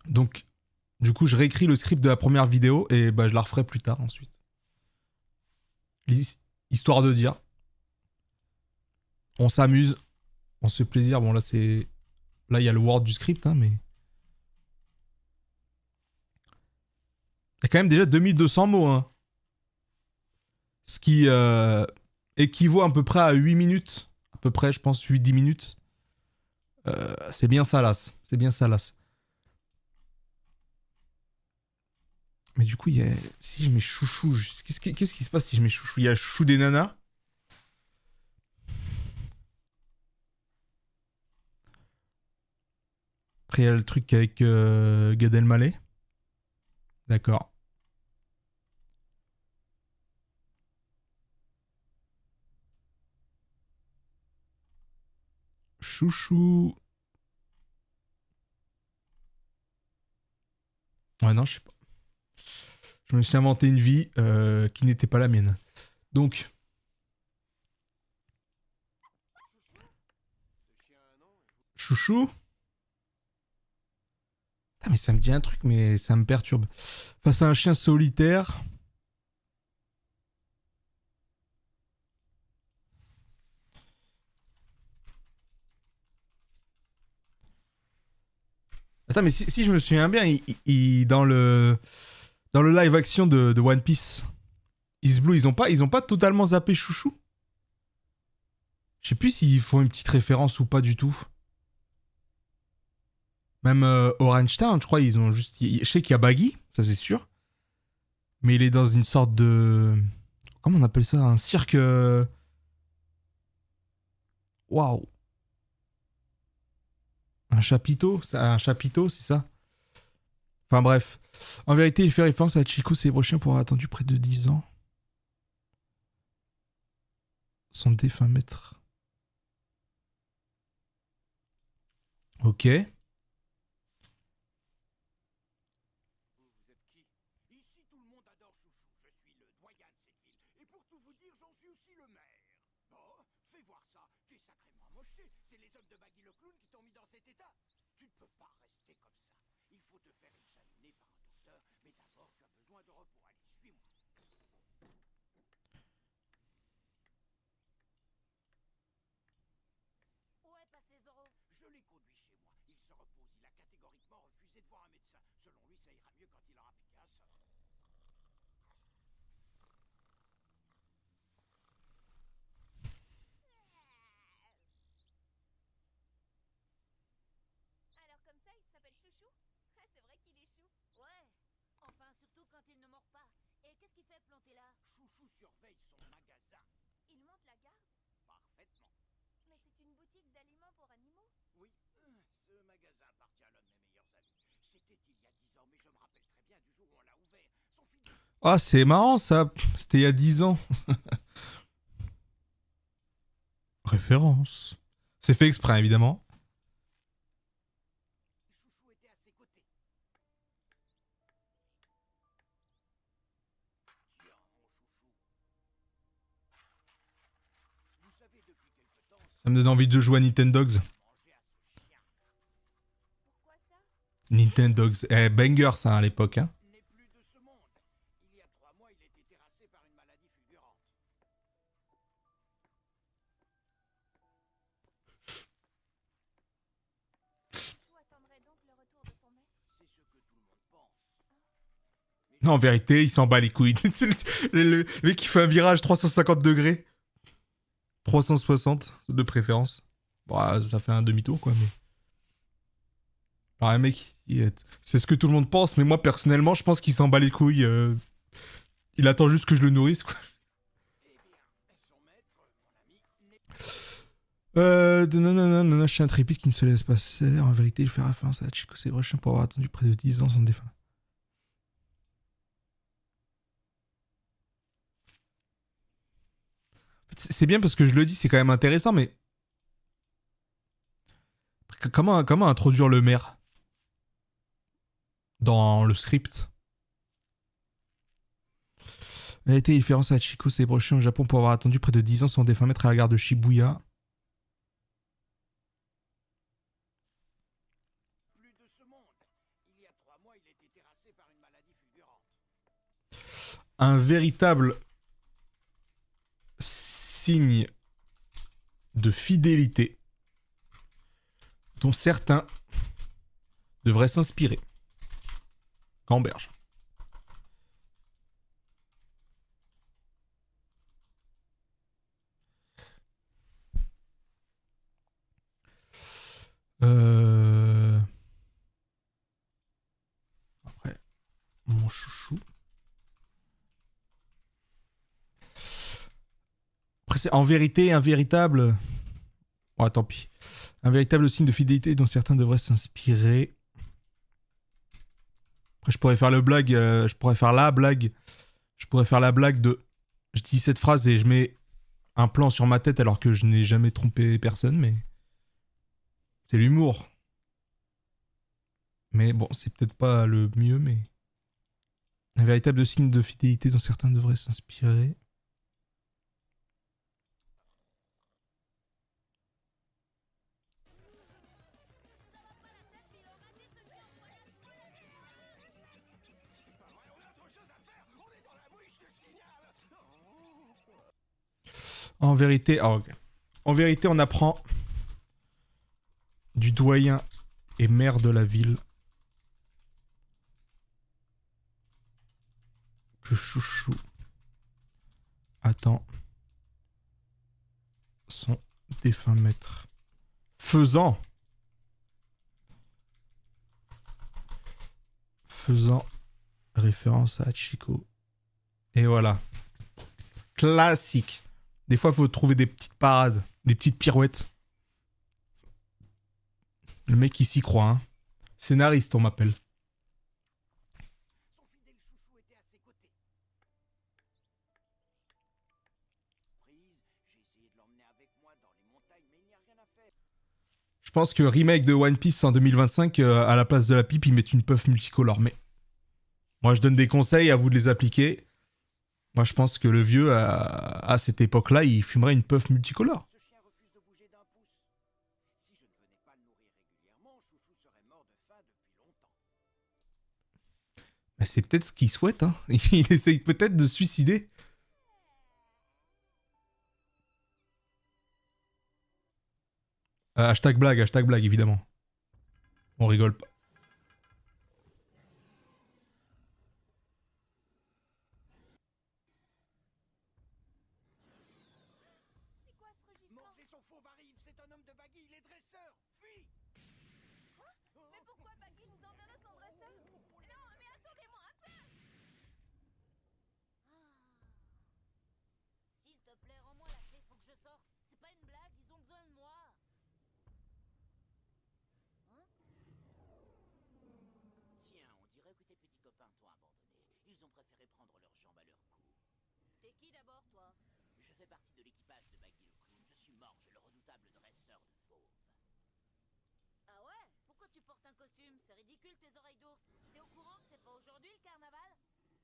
Donc, du coup, je réécris le script de la première vidéo et bah, je la referai plus tard ensuite. Histoire de dire. On s'amuse. On se fait plaisir. Bon, là, c'est... Là, il y a le word du script, hein, mais... Il y a quand même déjà 2200 mots, hein. Ce qui équivaut à peu près à 8 minutes. À peu près, je pense, 8-10 minutes. C'est bien salace. C'est bien salace. Mais du coup, il y a... si je mets chouchou... Qu'est-ce qui se passe si je mets chouchou? Il y a chouchou des nanas. Après, il y a le truc avec Gad Elmaleh. D'accord. Chouchou. Ouais, non, je sais pas. Je me suis inventé une vie qui n'était pas la mienne. Donc. Chouchou. Ah, mais ça me dit un truc, mais ça me perturbe. Face à un chien solitaire. Attends, mais si je me souviens bien, dans le live action de One Piece, Is Blue, ils ont pas totalement zappé Chouchou. Je sais plus s'ils font une petite référence ou pas du tout. Même Orange Town, je crois, ils ont juste... Je sais qu'il y a Baggy, ça c'est sûr. Mais il est dans une sorte de... Comment on appelle ça? Un cirque... Waouh. Un chapiteau? Un chapiteau, c'est ça? Enfin bref. En vérité, il fait référence à Chico Célébrechen pour avoir attendu près de 10 ans. Son défunt maître. Ok. Vous êtes qui? Ici, tout le monde adore Chouchou. Je suis le doyen de cette ville. Et pour tout vous dire, j'en suis aussi le maire. Oh, fais voir ça. Tu es sacrément amoché. C'est les hommes de Baggy le clown qui t'ont mis dans cet état. Tu ne peux pas rester comme ça. Il faut te faire examiner par un docteur. Mais d'abord, tu as besoin de repos. Allez, suis-moi. Où est passé Zoro? Je l'ai conduit chez moi. Il se repose. Il a catégoriquement refusé de voir un médecin. Selon lui, ça ira mieux quand il aura piqué un sort. Alors comme ça, il s'appelle Chouchou? Ah, c'est vrai qu'il est chou. Ouais. Enfin, surtout quand il ne mord pas. Et qu'est-ce qu'il fait planté là? Chouchou surveille son magasin. Il monte la garde? Parfaitement. Mais c'est une boutique d'aliments pour animaux. Oui, ce magasin appartient à l'un de mes meilleurs amis. C'était il y a 10 ans, mais je me rappelle très bien du jour où on l'a ouvert. Son fils... Ah, c'est marrant ça. C'était il y a 10 ans. préférence. C'est fait exprès, évidemment. Chouchou était à ses côtés. Tiens, mon chouchou. Vous savez, depuis quelque temps, Ça me donne envie de jouer à Nintendogs. manger à ce chien Pourquoi ça? Nintendogs. Eh, banger ça à l'époque, hein. n'est plus de ce monde. Il y a 3 mois, il était terrassé par une maladie fulgurante. Chouchou attendrait donc le retour de son maître. C'est ce que tout le monde pense. Non, en vérité, il s'en bat les couilles. C'est le mec qui fait un virage 350 degrés. 360 de préférence. Bon, ça fait un demi-tour, quoi, mais... Alors, un mec, c'est ce que tout le monde pense, mais moi, personnellement, je pense qu'il s'en bat les couilles. Il attend juste que je le nourrisse, quoi. Eh bien, son maître, mon ami, Nanana, chien intrépide qui ne se laisse pas faire. En vérité, il fait référence à Chico Sebrechin pour avoir attendu près de 10 ans son défunt. C'est bien parce que je le dis, c'est quand même intéressant, mais... Comment introduire le maire dans le script? Il a été référence à Chico Sebrechin au Japon pour avoir attendu près de 10 ans son défunt maître à la gare de Shibuya. plus de ce monde. Il y a 3 mois, il était terrassé par une maladie fulgurante. Un véritable signe de fidélité dont certains devraient s'inspirer. Gamberge. Après, mon chouchou. Après, c'est en vérité un véritable... Oh, tant pis. Un véritable signe de fidélité dont certains devraient s'inspirer. Après, je pourrais faire le blague, je pourrais faire la blague. Je pourrais faire la blague de... Je dis cette phrase et je mets un plan sur ma tête alors que je n'ai jamais trompé personne, mais... C'est l'humour. Mais bon, c'est peut-être pas le mieux, mais... Un véritable signe de fidélité dont certains devraient s'inspirer. En vérité, ah, ok. En vérité, on apprend du doyen et maire de la ville que Chouchou attend son défunt maître. Faisant référence à Chico. Et voilà. Classique. Des fois, il faut trouver des petites parades, des petites pirouettes. Le mec, il s'y croit, hein. Scénariste, on m'appelle. Son fidèle chouchou était à ses côtés. Prise, j'ai essayé de l'emmener avec moi dans les montagnes, mais il n'y a rien à faire. Je pense que remake de One Piece en 2025, à la place de la pipe, ils mettent une puff multicolore. Mais moi, je donne des conseils, à vous de les appliquer. Moi, je pense que le vieux, à cette époque-là, il fumerait une puff multicolore. Ce chien refuse de bouger d'un pouce. Si je ne venais pas le nourrir régulièrement, chouchou serait mort de faim depuis longtemps. Mais c'est peut-être ce qu'il souhaite, hein. Il essaye peut-être de se suicider. Hashtag blague, évidemment. On rigole pas. C'est quoi ce registre? Mangez son fauve arrive, c'est un homme de Baggy, il est dresseur. Fuis. Quoi? Mais pourquoi Baggy nous emmène à son dresseur? Non, mais attendez-moi un peu! S'il te plaît, rends-moi la clé, faut que je sorte. C'est pas une blague, ils ont besoin de moi. Tiens, on dirait que tes petits copains t'ont abandonné. Ils ont préféré prendre leurs jambes à leur cou. T'es qui d'abord, toi? Je fais partie de l'équipage de Baggy le clown. Je suis suis Morge, le redoutable dresseur de fauves. Ah ouais? Pourquoi tu portes un costume? C'est ridicule tes oreilles d'ours. T'es au courant que c'est pas aujourd'hui le carnaval?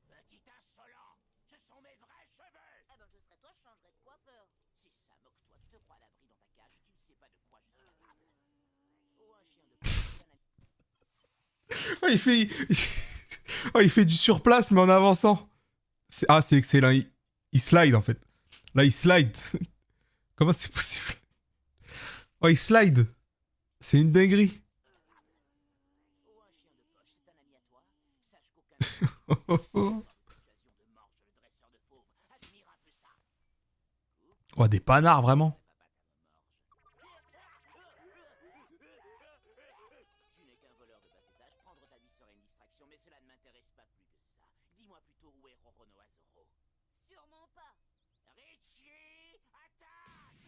Petit insolent, ce sont mes vrais cheveux. Eh ben je serais toi, je changerais de coiffeur. C'est ça, moque-toi, tu te crois à l'abri dans ta cage, tu ne sais pas de quoi je suis capable. Oh, un chien de Oh, il fait... oh, il fait du surplace, mais en avançant. Ah, c'est excellent. Il slide, en fait. Là, il slide. Comment c'est possible? Oh, il slide. C'est une dinguerie. Oh, un chien de poche, c'est un ami à toi. Sache qu'aucun persuasion de Morge, le dresseur de fauves. Admire un peu ça. Oh, des panards, vraiment. Tu n'es qu'un voleur de bas étage, prendre ta vie serait une distraction, mais cela ne m'intéresse pas plus que ça. Dis-moi plutôt où est Roronoa Zoro. Sûrement pas. Richie, attaque!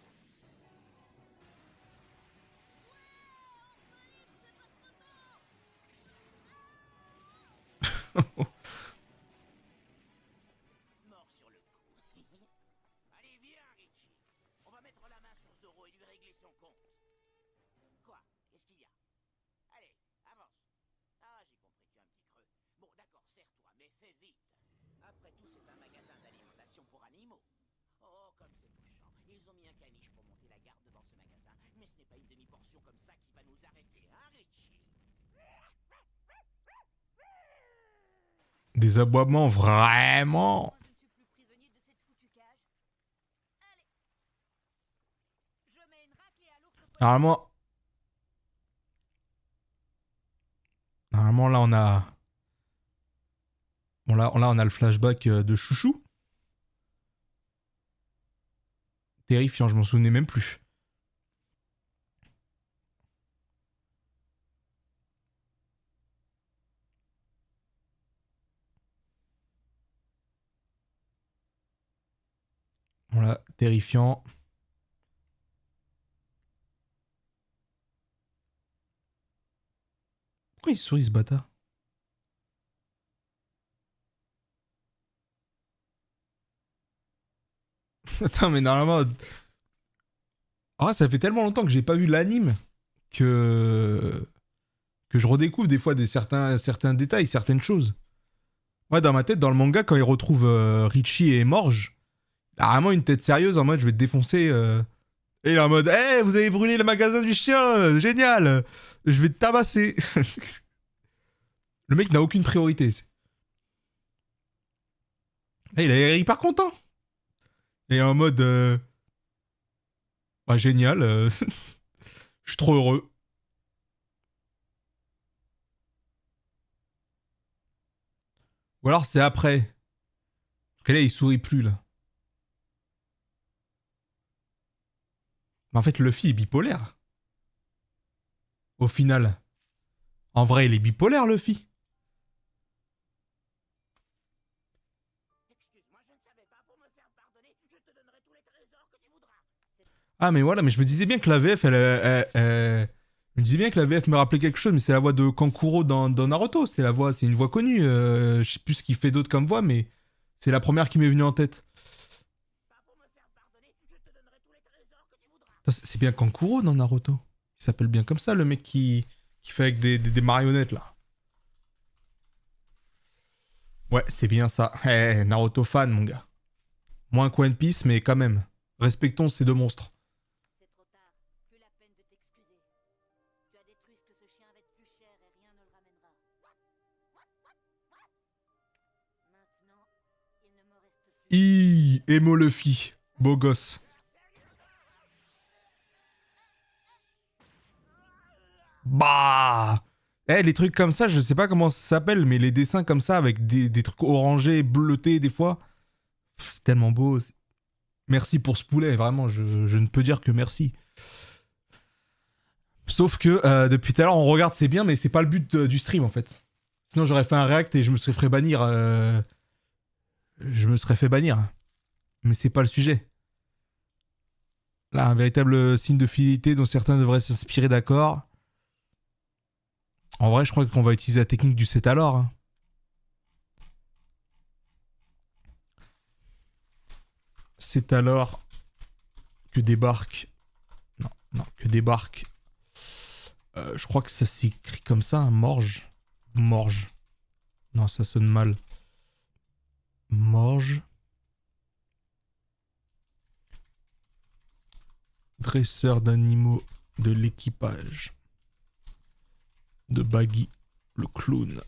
Mort sur le coup. Allez, viens, Richie. On va mettre la main sur Zoro et lui régler son compte. Quoi? Qu'est-ce qu'il y a? Allez, avance. Ah, j'ai compris, tu as un petit creux. Bon, d'accord, serre-toi, mais fais vite. Après tout, c'est un magasin d'alimentation pour animaux. Oh, comme c'est touchant. Ils ont mis un caniche pour monter la garde devant ce magasin. Mais ce n'est pas une demi-portion comme ça qui va nous arrêter, hein, Richie? Des aboiements, vraiment. Moi, je ne suis plus prisonnier de cette foutue cage. Allez. Je mets une raclée à l'ours au poignet. Normalement, là, on a... Bon, là, on a le flashback de Chouchou. Terrifiant, je m'en souvenais même plus. Voilà, terrifiant. Pourquoi il sourit ce bâtard? Attends, mais normalement... Ah, ça fait tellement longtemps que j'ai pas vu l'anime que je redécouvre des fois certains détails, certaines choses. Moi, dans ma tête, dans le manga, quand il retrouve Richie et Morge, il a vraiment une tête sérieuse en mode je vais te défoncer. Et il est en mode hey, vous avez brûlé le magasin du chien, génial, je vais te tabasser. Le mec n'a aucune priorité. Et il est hyper content. Et en mode bah, génial, je suis trop heureux. Ou alors c'est après. Parce que là, il sourit plus, là. Mais en fait, Luffy est bipolaire. Au final. En vrai, il est bipolaire, Luffy. Excuse-moi, je ne savais pas. Pour me faire pardonner, je te donnerai tous les trésors que tu voudras. Ah, mais voilà, mais je me disais bien que la VF, je me disais bien que la VF me rappelait quelque chose, mais c'est la voix de Kankuro dans Naruto. C'est une voix connue. Je sais plus ce qu'il fait d'autre comme voix, mais c'est la première qui m'est venue en tête. Pas pour me faire pardonner, je te donnerai tous les trésors que tu voudras. C'est bien Kankuro dans Naruto. Il s'appelle bien comme ça, le mec qui fait avec des marionnettes, là. Ouais, c'est bien ça. Naruto fan, mon gars. Moins qu'One Piece, mais quand même. Respectons ces deux monstres. C'est trop tard. Plus la peine de t'excuser. Tu as détruit ce que ce chien avait de plus cher et rien ne le ramènera. Maintenant, il ne me reste plus. Emo Luffy. Beau gosse. Bah les trucs comme ça, je sais pas comment ça s'appelle, mais les dessins comme ça, avec des trucs orangés, bleutés des fois, c'est tellement beau. Merci pour ce poulet, vraiment, je ne peux dire que merci. Sauf que depuis tout à l'heure, on regarde, c'est bien, mais c'est pas le but du stream, en fait. Sinon, j'aurais fait un react et je me serais fait bannir. Mais c'est pas le sujet. Là, un véritable signe de fidélité dont certains devraient s'inspirer, d'accord. En vrai, je crois qu'on va utiliser la technique du c'est alors. Hein. C'est alors que débarque... Non, non, que débarque... je crois que ça s'écrit comme ça, hein, Morge. Morge. Non, ça sonne mal. Morge. Dresseur d'animaux de l'équipage de Baggy le clown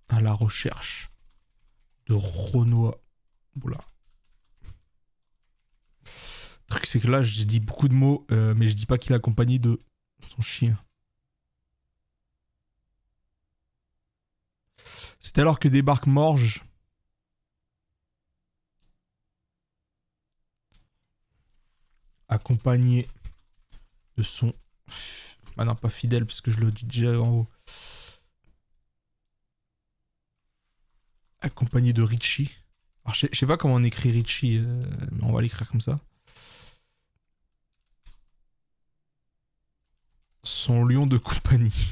à la recherche de Renoir. Oula. Le truc c'est que là je dis beaucoup de mots mais je dis pas qu'il est accompagné de son chien. C'est alors que débarque Morge. Accompagné de son... Ah non, pas fidèle, parce que je le dis déjà en haut. Accompagné de Richie. Alors, je sais pas comment on écrit Richie, mais on va l'écrire comme ça. Son lion de compagnie.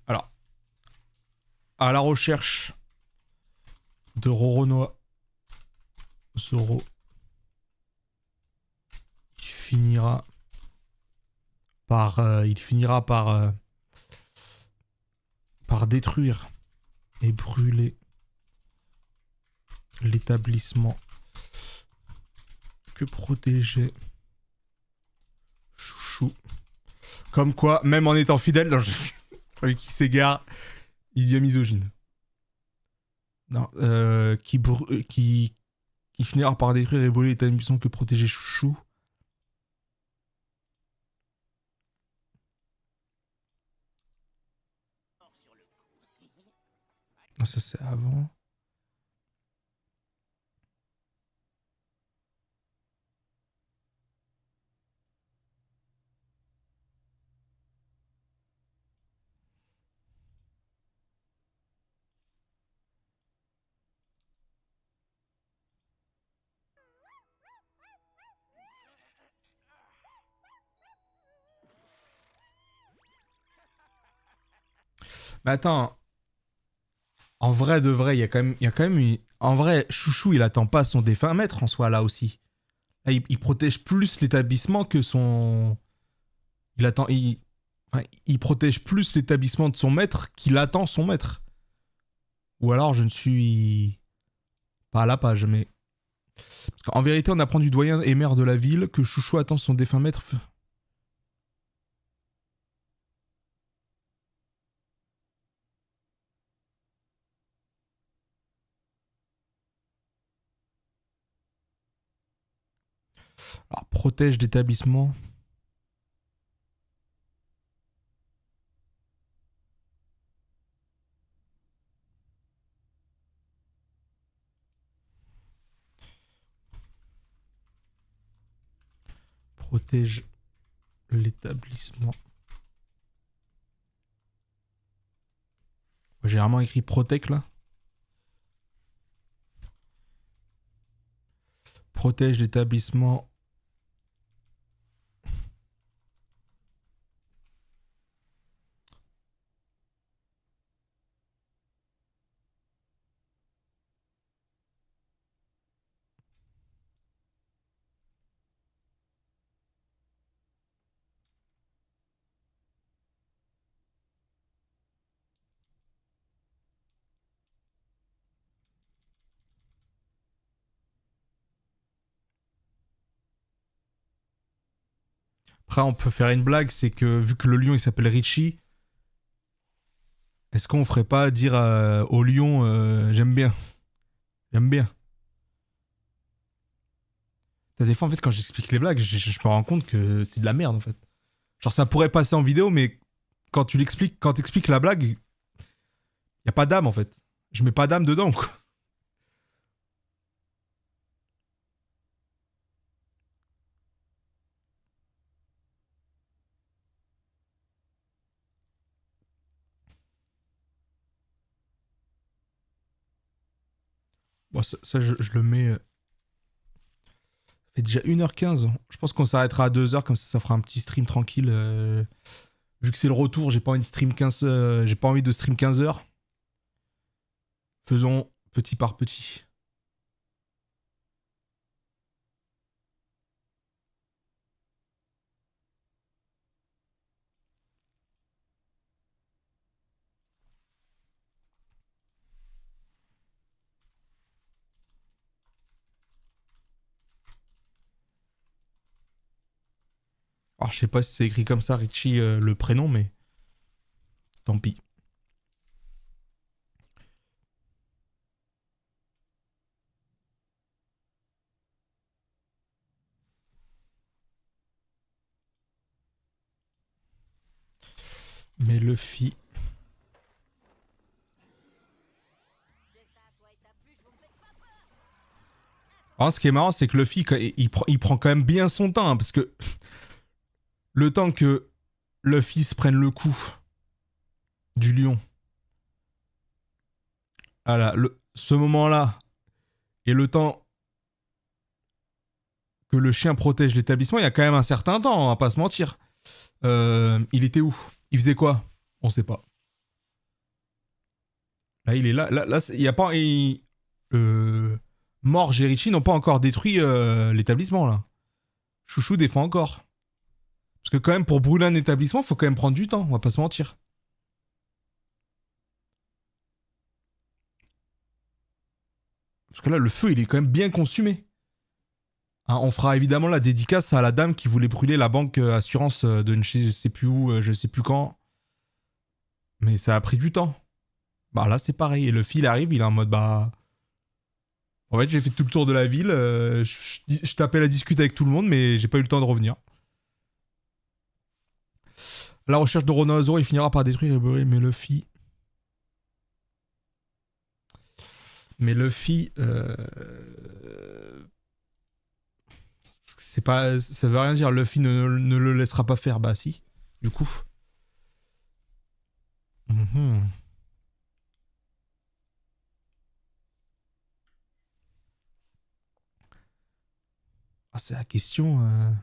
Alors, à la recherche de Roronoa Zoro, il finira par détruire et brûler l'établissement que protégeait Chouchou. Comme quoi, même en étant fidèle, dans le qui s'égare, il devient misogyne. Non, qui finira par détruire et brûler l'établissement que protégeait Chouchou. Non, ça c'est avant. Mais attends, en vrai de vrai, il y a quand même en vrai, Chouchou, il attend pas son défunt maître en soi là aussi. Là, il protège plus l'établissement que son. Il protège plus l'établissement de son maître qu'il attend son maître. Ou alors je ne suis pas à la page, mais parce qu'en vérité, on apprend du doyen et maire de la ville que Chouchou attend son défunt maître. Alors, protège l'établissement. Protège l'établissement. J'ai vraiment écrit Protect là. Protège l'établissement. Après, on peut faire une blague, c'est que vu que le lion il s'appelle Richie, est-ce qu'on ferait pas dire au lion j'aime bien. J'aime bien. T'as des fois, en fait, quand j'explique les blagues, je me rends compte que c'est de la merde, en fait. Genre, ça pourrait passer en vidéo, mais quand t'expliques la blague, y a pas d'âme, en fait. Je mets pas d'âme dedans, quoi. Bon, ça je le mets. fait déjà 1h15. Je pense qu'on s'arrêtera à 2h, comme ça fera un petit stream tranquille. Vu que c'est le retour, j'ai pas envie de stream 15 j'ai pas envie de stream 15 heures. Faisons petit par petit. Alors, je sais pas si c'est écrit comme ça, Richie, le prénom, mais tant pis. Mais Luffy. Alors, ce qui est marrant, c'est que Luffy, il prend quand même bien son temps, hein, parce que le temps que Luffy se prenne le coup du lion. Voilà, ce moment-là, et le temps que le chien protège l'établissement, il y a quand même un certain temps, on va pas se mentir. Il était où? Il faisait quoi? On sait pas. Là, il est là. Là, il y a pas... Morge et Richie n'ont pas encore détruit l'établissement, là. Chouchou défend encore. Parce que quand même, pour brûler un établissement, faut quand même prendre du temps, on va pas se mentir. Parce que là, le feu, il est quand même bien consumé. Hein, on fera évidemment la dédicace à la dame qui voulait brûler la banque assurance de je sais plus où, je sais plus quand. Mais ça a pris du temps. Bah là, c'est pareil. Et le fil arrive, il est en mode bah... En fait, j'ai fait tout le tour de la ville. Je t'appelle à discuter avec tout le monde, mais j'ai pas eu le temps de revenir. La recherche de Rhinosaure, il finira par détruire et brûler, mais Luffy... Mais Luffy... C'est pas... Ça veut rien dire. Luffy ne le laissera pas faire. Bah si, du coup. Ah, c'est la question...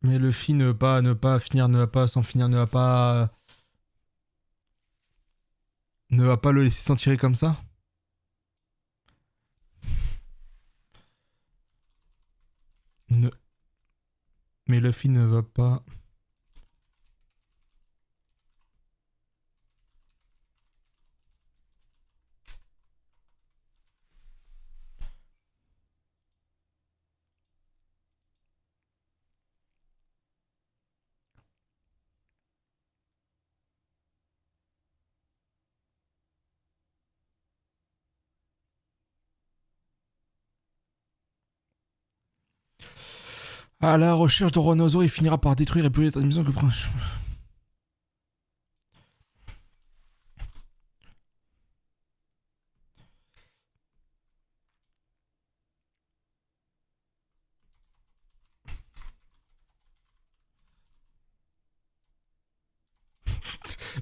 Mais Luffy ne pas finir, ne va pas s'en finir, ne va pas le laisser s'en tirer comme ça. Mais Luffy ne va pas... À la recherche de Rhinosaure, il finira par détruire et brûler la transmission que prend...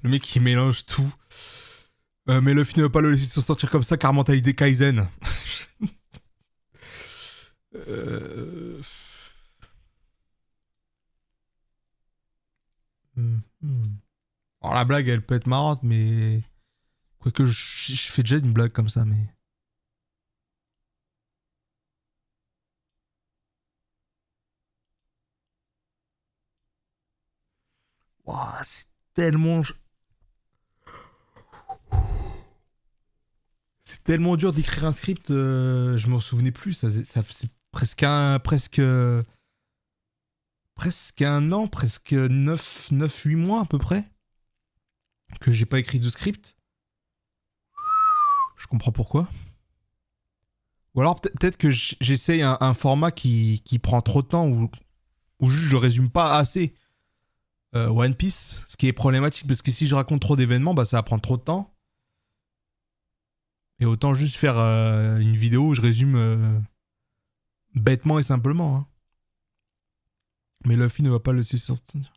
Le mec qui mélange tout. Mais Luffy ne va pas le laisser se sortir comme ça car mentalité Kaizen. Alors la blague elle peut être marrante mais... Quoique je fais déjà une blague comme ça mais... Wow, c'est tellement... C'est tellement dur d'écrire un script, je m'en souvenais plus, c'est presque un an, presque 9-8 mois à peu près, que j'ai pas écrit de script. Je comprends pourquoi. Ou alors peut-être que j'essaye un format qui prend trop de temps, ou juste je résume pas assez One Piece, ce qui est problématique, parce que si je raconte trop d'événements, bah ça va prendre trop de temps. Et autant juste faire une vidéo où je résume bêtement et simplement. Hein. Mais Luffy ne va pas le laisser sortir.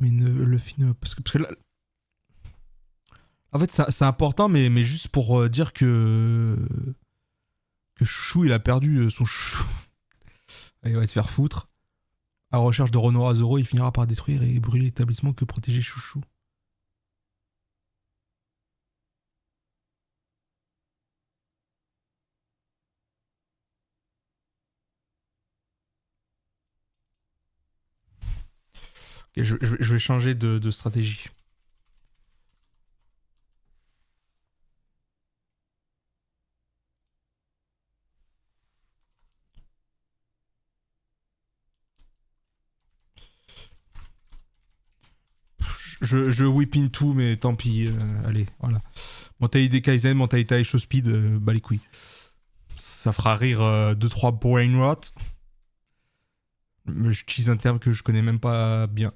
Mais Luffy ne... Parce que là... En fait, c'est important, mais juste pour dire que Chouchou, il a perdu son chouchou. Il va te faire foutre. À la recherche de Renoir Zoro, il finira par détruire et brûler l'établissement que protégeait Chouchou. Okay, je vais changer de stratégie. Je whip in tout, mais tant pis. Allez, voilà. Mentalité Kaizen, mentalité Show Speed, bah les couilles. Ça fera rire 2-3 brain rot. Mais j'utilise un terme que je connais même pas bien.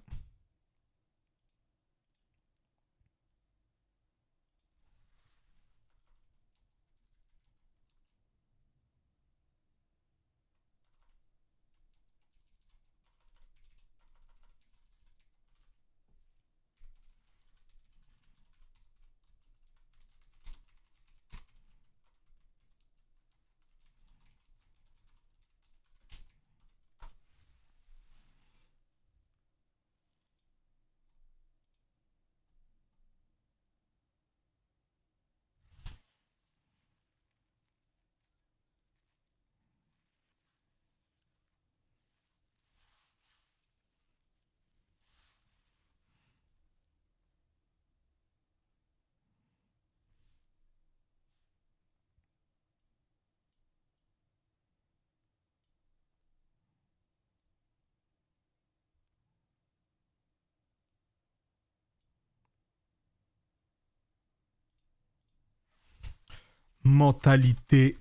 Mentalité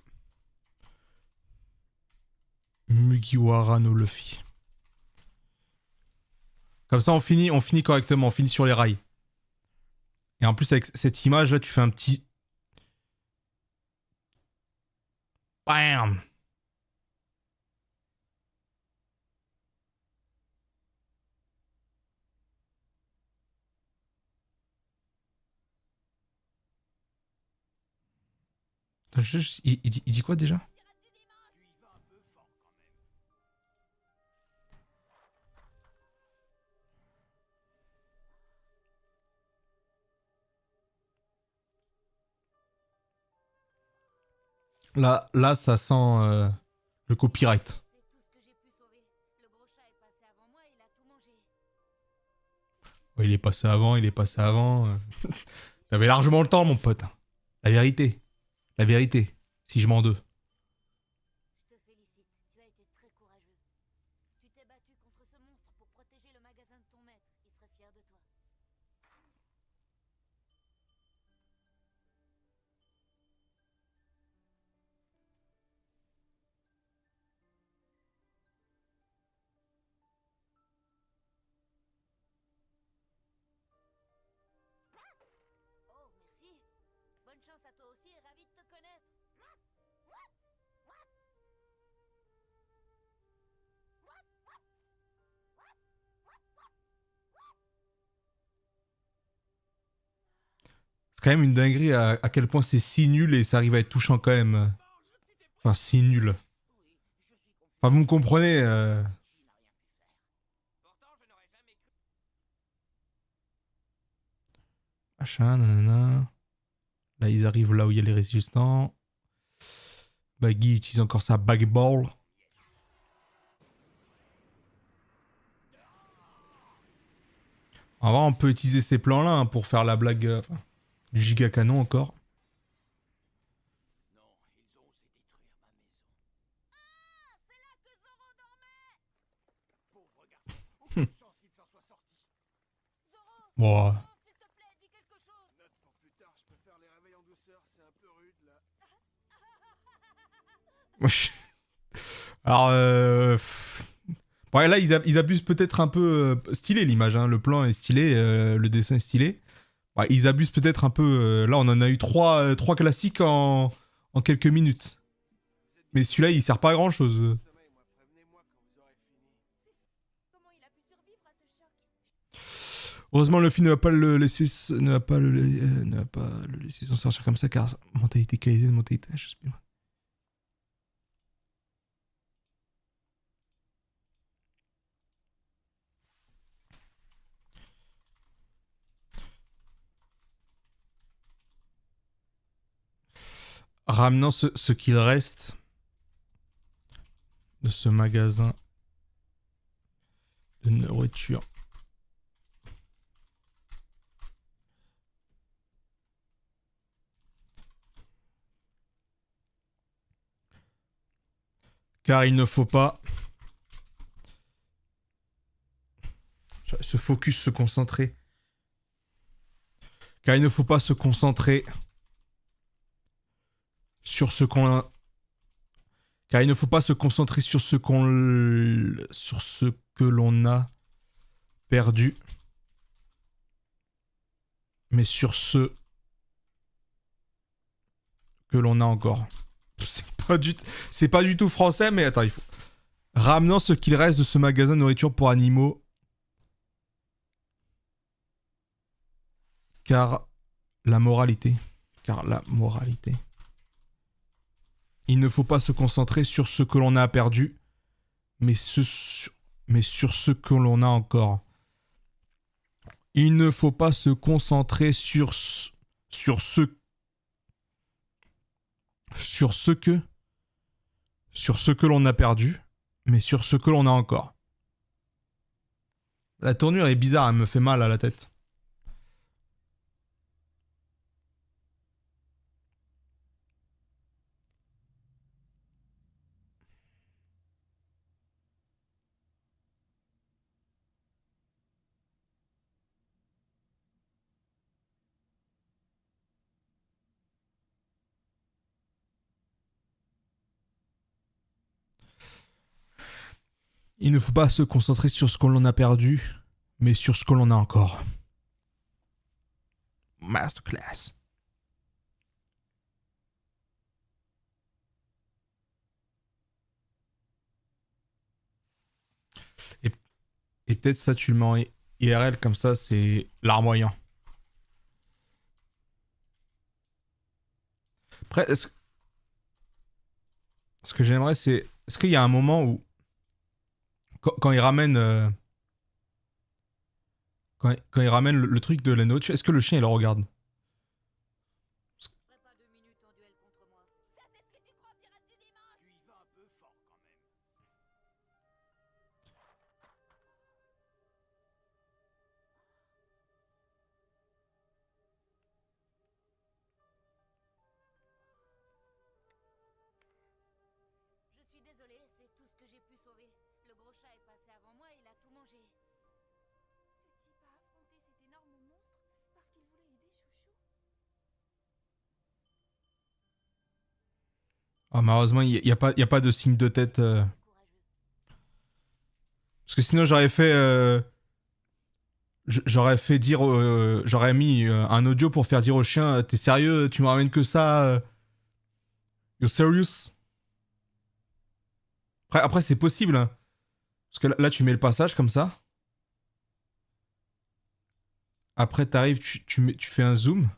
Mugiwara no Luffy. Comme ça, on finit correctement, on finit sur les rails. Et en plus, avec cette image là, tu fais un petit... Bam! Il dit quoi déjà? Là, ça sent le copyright. C'est tout ce que j'ai pu sauver. Le gros chat est passé avant moi et il a tout mangé. Ouais, il est passé avant. T'avais largement le temps, mon pote. La vérité. Si je m'en deux. Je te félicite, tu as été très courageux. Tu t'es battu contre ce monstre pour protéger le magasin de ton maître. Il serait fier de toi. Oh, merci. Bonne chance à toi aussi et ravi de te connaître. C'est quand même une dinguerie à quel point c'est si nul et ça arrive à être touchant quand même. Enfin, si nul. Enfin, vous me comprenez. Machin, nanana. Là, ils arrivent là où il y a les résistants. Baggy utilise encore sa bagball. En vrai, on peut utiliser ces plans-là hein, pour faire la blague du giga canon encore. Non, ils ont osé détruire ma maison. Ah, c'est là que Zoro dormait. Pauvre garçon, aucune chance qu'il s'en soit sorti. Zoro, Bon. s'il te plaît, dis quelque chose. Note pour plus tard, je peux faire les réveils en douceur, c'est un peu rude là. Alors, ouais, là, ils abusent peut-être un peu. Stylé l'image, hein. Le plan est stylé, le dessin est stylé. Ouais, ils abusent peut-être un peu. Là, on en a eu trois classiques en quelques minutes. Mais celui-là, il sert pas à grand chose. Sommeil, moi, prévenez-moi quand vous aurez fini. Comment il a pu survivre à ce choc? Heureusement, Luffy ne va pas le laisser, ne va pas le laisser s'en sortir comme ça, car mentalité Kaizen, mentalité, je sais pas. Ramenant ce qu'il reste de ce magasin de nourriture. Car il ne faut pas se focus, se concentrer. Car il ne faut pas se concentrer sur ce qu'on a. Car il ne faut pas se concentrer sur ce que l'on a perdu, mais sur ce que l'on a encore. C'est pas du tout français, mais attends, il faut. Ramenant ce qu'il reste de ce magasin de nourriture pour animaux. Car la moralité. Il ne faut pas se concentrer sur ce que l'on a perdu, mais sur ce que l'on a encore. Il ne faut pas se concentrer sur ce que l'on a perdu, mais sur ce que l'on a encore. La tournure est bizarre, elle me fait mal à la tête. Il ne faut pas se concentrer sur ce que l'on a perdu, mais sur ce que l'on a encore. Masterclass. Et peut-être ça, tu le mets en IRL, comme ça, c'est larmoyant. Après, ce que j'aimerais, c'est... Est-ce qu'il y a un moment où... Quand il ramène... Quand il ramène le truc de la note, est-ce que le chien, il le regarde? Ferai pas 2 minutes en duel contre moi. Ça, c'est ce que tu crois, pirate du dimanche? Tu y vas un peu fort quand même. Je suis désolé, c'est tout ce que j'ai pu sauver. Le gros chat est passé avant moi, il a tout mangé. Ce type a affronté cet énorme monstre parce qu'il voulait aider Chouchou. Oh, malheureusement, il n'y a pas de signe de tête. Courageux. Parce que sinon, j'aurais fait... J'aurais fait dire... J'aurais mis un audio pour faire dire au chien, t'es sérieux, tu me ramènes que ça You're serious? Après c'est possible. Hein. Parce que là, tu mets le passage comme ça. Après, t'arrives, tu fais un zoom.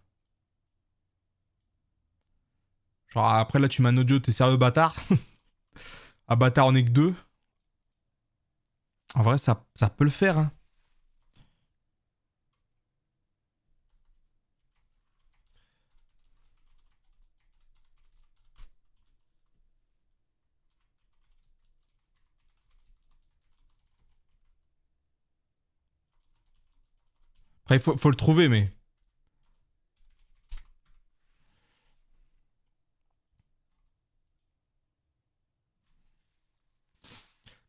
Genre, après, là, tu mets un audio, t'es sérieux, bâtard? Ah, bâtard, on est que 2. En vrai, ça peut le faire. Hein. Après, il faut le trouver, mais...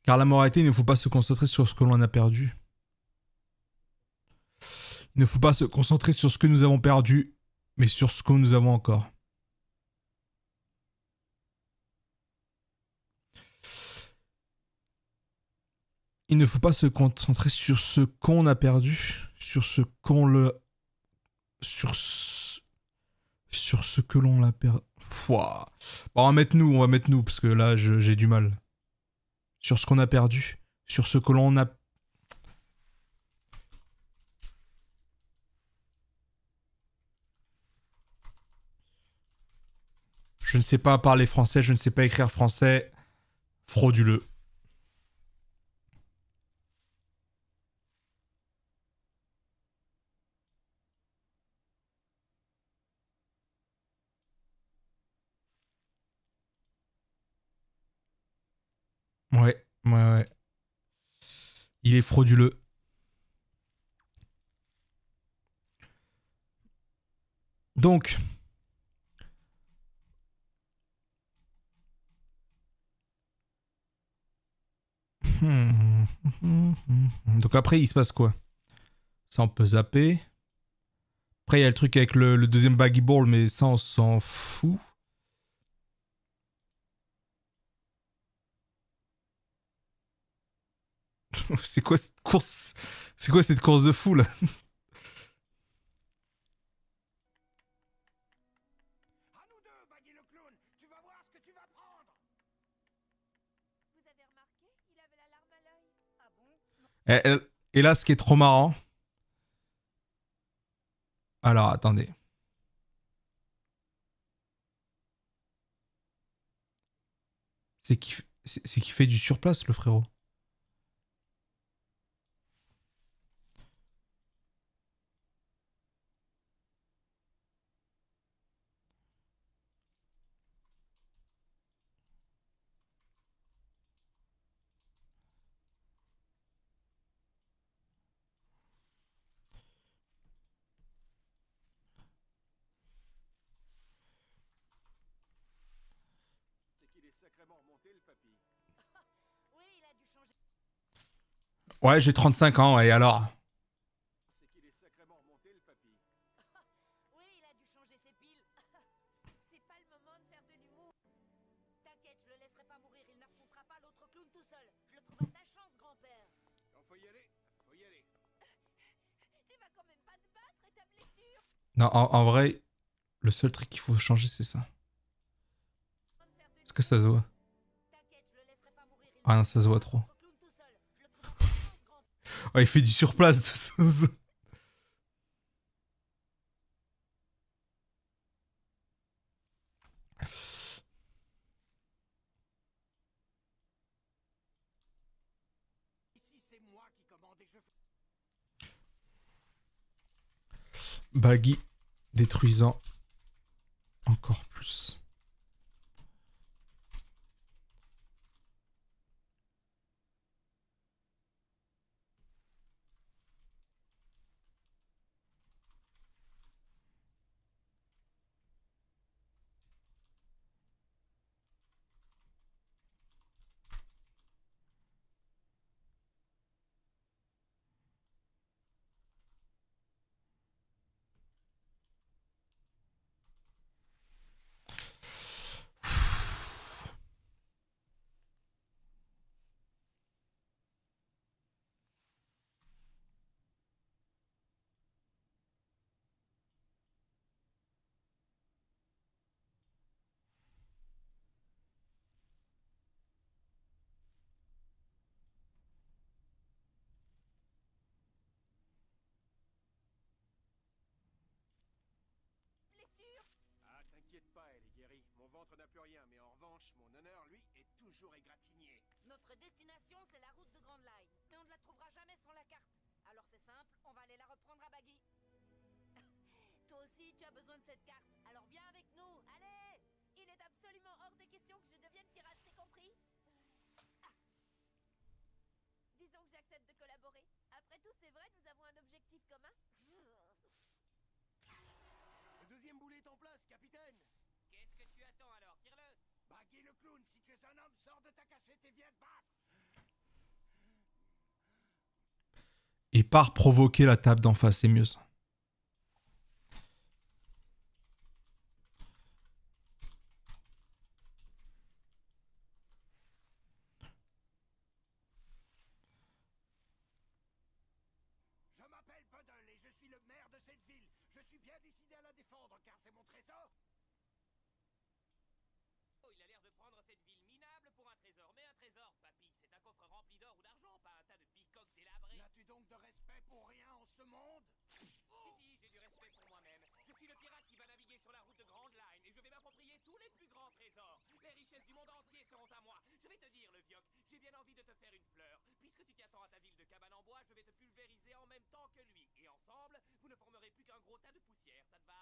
Car la moralité, il ne faut pas se concentrer sur ce que l'on a perdu. Il ne faut pas se concentrer sur ce que nous avons perdu, mais sur ce que nous avons encore. Il ne faut pas se concentrer sur ce qu'on a perdu, sur ce qu'on le... Sur ce que l'on l'a perdu. Bon, on va mettre nous, parce que là, j'ai du mal. Sur ce qu'on a perdu, sur ce que l'on a... Je ne sais pas parler français, je ne sais pas écrire français. Frauduleux. Ouais. Il est frauduleux. Donc... Donc après, il se passe quoi? Ça, on peut zapper. Après, il y a le truc avec le deuxième baggy ball, mais ça, on s'en fout. C'est quoi cette course? C'est quoi cette course de fou, là? À nous deux, Baggy le clown. Tu vas voir ce que tu vas prendre. Vous avez remarqué? Il avait la larme à l'œil. Ah bon? Et là, ce qui est trop marrant... Alors, attendez. C'est qu'il fait du surplace, le frérot. C'est qu'il est sacrément remonté, le papy. Oui, il a dû changer. Ouais, j'ai 35 ans, et alors? C'est qu'il est sacrément remonté, le papy. Oui, il a dû changer ses piles. C'est pas le moment de faire de l'humour. T'inquiète, je le laisserai pas mourir. Il n'affrontera pas l'autre clown tout seul. Je le trouve à ta chance, grand-père. Quand faut y aller, faut y aller. Tu vas quand même pas te battre et ta blessure. Non, en vrai, le seul truc qu'il faut changer, c'est ça. Est-ce que ça se voit? T'inquiète, je le laisserai pas mourir. Ah non, ça se voit trop. L'autre clown tout seul. Je le trouve à ta chance, grand-père. Oh, il fait du surplace de ça. Ici, c'est moi qui commande et je fais... Baggy détruisant encore plus. Blessure. Ah, t'inquiète pas, elle est guérie. Mon ventre n'a plus rien, mais en revanche, mon honneur, lui, est toujours égratigné. Notre destination, c'est la route de Grand Line. Mais on ne la trouvera jamais sans la carte. Alors c'est simple, on va aller la reprendre à Baggy. Toi aussi, tu as besoin de cette carte. Alors viens avec nous. Allez! Il est absolument hors de question que je devienne pirate, c'est compris? Disons que j'accepte de collaborer. Après tout, c'est vrai, nous avons un objectif commun. Le deuxième boulet est en place, capitaine. Qu'est-ce que tu attends alors? Tire-le. Baggy le clown, si tu es un homme, sors de ta cachette et viens te battre. Et par provoquer la table d'en face, c'est mieux ça. Je m'appelle Puddle et je suis le maire de cette ville. Je suis bien décidé à la défendre car c'est mon trésor. Oh, il a l'air de prendre cette ville minable pour un trésor. Mais un trésor, papy, c'est un coffre rempli d'or ou d'argent, pas un tas de bicoques délabrées. N'as-tu donc de respect pour rien en ce monde? Si, j'ai du respect pour moi-même. Je suis le pirate qui va naviguer sur la route de Grand Line et je vais m'approprier tous les plus grands trésor. Les richesses du monde entier seront à moi. Je vais te dire, le Vioc, j'ai bien envie de te faire une fleur. Puisque tu tiens tant à ta ville de cabane en bois, je vais te pulvériser en même temps que lui. Et ensemble, vous ne formerez plus qu'un gros tas de poussière, ça te va?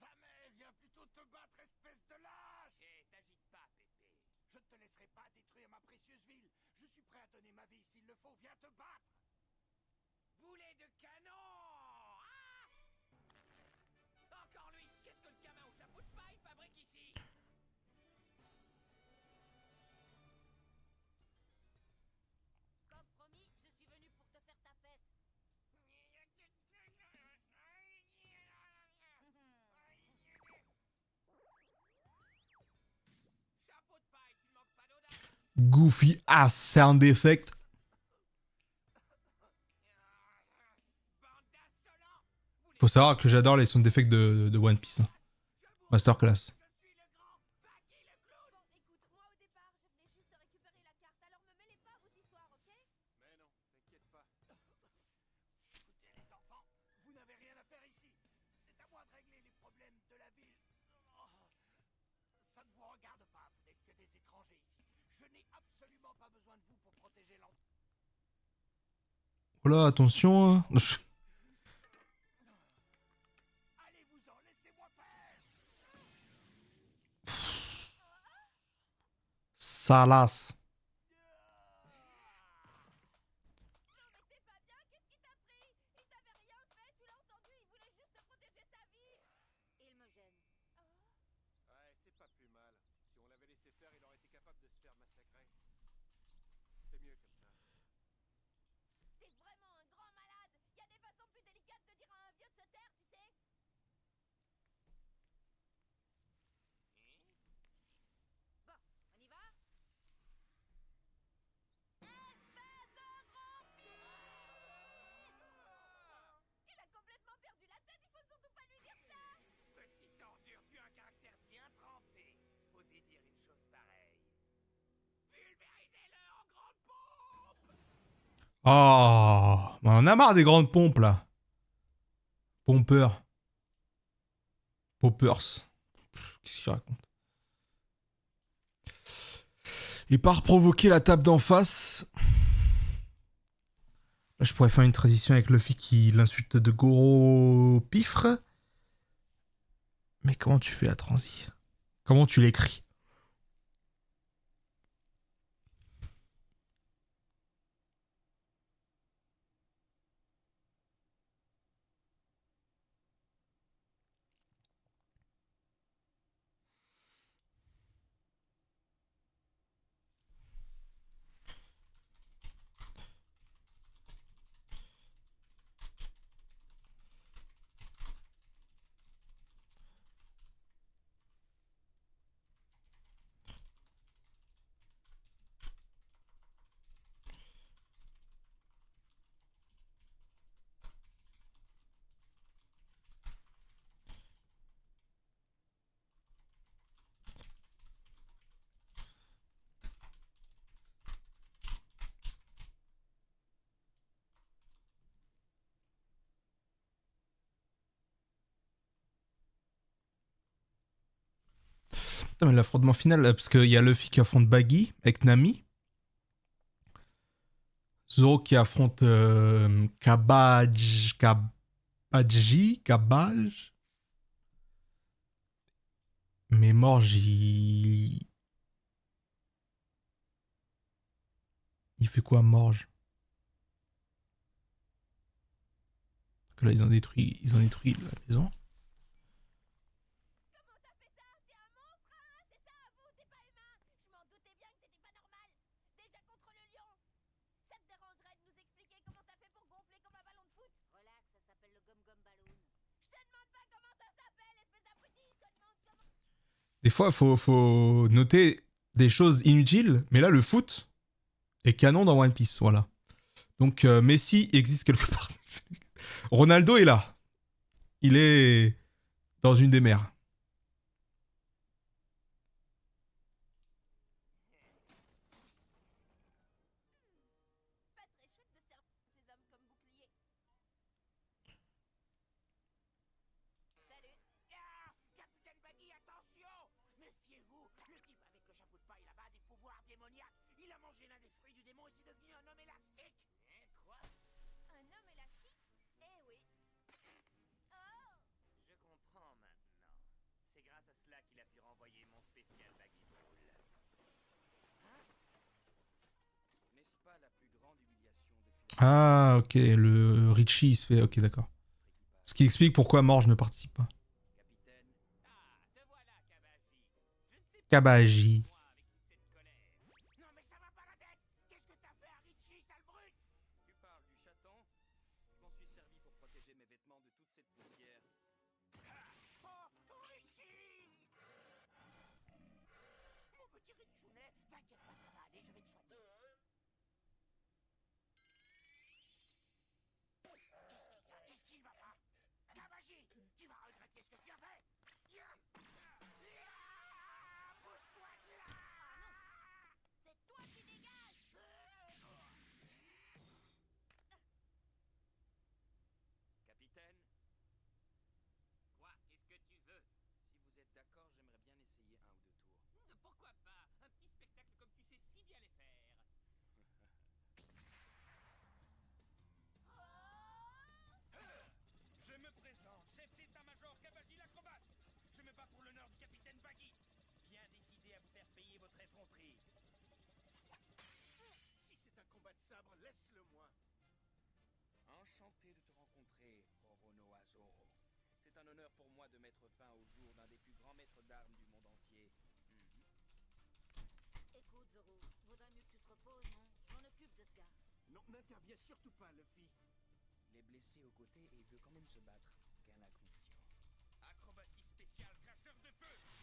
Jamais, viens plutôt te battre, espèce de lâche! Eh, t'agite pas, Pépé. Je ne te laisserai pas détruire ma précieuse ville. Je suis prêt à donner ma vie s'il le faut. Viens te battre! Boulet de canon! Ah! Encore lui! Qu'est-ce que le gamin au chapeau de paille fabrique ici? Comme promis, je suis venu pour te faire ta fête. Chapeau de paille, tu ne manques pas d'audace! Goofy ass sound effect. Bande d'insolents! Faut savoir que j'adore les sound effects de One Piece. Hein. Masterclass. Je suis le grand Baggy le clown! Bon, écoute, moi au départ, je venais juste récupérer la carte, alors me mêlez pas à vos histoires, ok? Mais non, t'inquiète pas. Écoutez les enfants, vous n'avez rien à faire ici. C'est à moi de régler les problèmes de la ville. Oh, ça ne vous regarde pas, vous n'êtes que des étrangers ici. Je n'ai absolument pas besoin de vous pour protéger l'enfant. Oh là, attention. Hein. Allez-vous-en, laissez-moi faire. Salace. Non mais t'es pas bien, qu'est-ce qui t'a pris? Il t'avait rien fait, tu l'as entendu, il voulait juste protéger sa vie. Il me gêne. Ouais, c'est pas plus mal. Si on l'avait laissé faire, il aurait été capable de se faire massacrer. C'est mieux comme ça. T'es vraiment un grand malade. Y a des façons plus délicates de dire à un vieux de se taire, tu sais. Bon, on y va? Il a complètement perdu la tête, il faut surtout pas lui dire ça. Petite ordure, tu as un caractère bien trempé. Osez dire une chose pareille. Pulvérisez-le en grande pompe! Oh, on en a marre des grandes pompes là. Pompeur. Poppers. Qu'est-ce que je raconte? Et par provoquer la table d'en face. Là, je pourrais faire une transition avec Luffy qui l'insulte de gros pifre. Mais comment tu fais la transi? Comment tu l'écris? Putain, mais l'affrontement final, là, parce qu'il y a Luffy qui affronte Baggy avec Nami. Zoro qui affronte Kabadji. Mais Morge, il fait quoi, Morge? Parce que là, ils ont détruit la maison. Comment t'as fait ça? T'es un monstre, hein? C'est ça, vous, t'es pas humain. Je m'en doutais bien que t'étais pas normal. Déjà contre le lion. Ça te dérangerait de nous expliquer comment t'as fait pour gonfler comme un ballon de foot? Relax, ça s'appelle le Gum Gum Balloon. Je te demande pas comment ça s'appelle, espèce d'abruti. Je te demande comment... Des fois, faut noter des choses inutiles, mais là, le foot est canon dans One Piece, voilà. Donc, Messi existe quelque part. Ronaldo est là. Il est dans une des mers. Pas très chouette de servir ces hommes comme bouclier. Salut! Ah! Capitaine Baggy, attention! Méfiez paille là-bas des pouvoirs démoniaques. Il a mangé l'un des fruits du démon et c'est devenu un homme élastique. Hein, quoi? Un homme élastique? Eh oui. Oh! Je comprends maintenant. C'est grâce à cela qu'il a pu renvoyer mon spécial Baggy Ball. N'est-ce pas la plus grande humiliation depuis Ah, ok, le Richie, il se fait... Ok, d'accord. Ce qui explique pourquoi Morge ne participe pas. capitaine? Ah, te voilà, Kabaji. Je ne sais pas Kabaji. moi avec toute cette colère. Non mais ça va pas la tête. Qu'est-ce que t'as fait à Richie, sale brute? Tu parles du chaton? Je m'en suis servi pour protéger mes vêtements de toute cette poussière. Oh, Richie! Mon petit Richounet, t'inquiète pas, ça va aller, je vais te soigner. Qu'est-ce qu'il va pas? Kabaji, tu vas regretter ce que tu as fait. Pousse-toi de là! C'est toi qui dégages! Capitaine, Quoi? Qu'est-ce que tu veux? si vous êtes d'accord, j'aimerais bien essayer un ou deux tours. Pourquoi pas? Un petit spectacle comme tu sais si bien les faire. Je me présente, chef d'état-major Kabaji l'acrobate. Je me bats pour l'honneur du capitaine Baggy. Bien décidé à vous faire payer votre effronterie. Si c'est un combat de sabre, laisse-le moi. Enchanté de te rencontrer, Oronoa Zoro. C'est un honneur pour moi de mettre fin au jour d'un des plus grands maîtres d'armes du monde entier. Écoute, Zoro, vaudrait mieux que tu te reposes, non? Je m'en occupe de ce gars. Non, n'interviens surtout pas, Luffy. Il est blessé aux côtés et il veut quand même se battre. Quelle inconscient. Acrobatie spéciale, cracheur de feu. Qu'est-ce qui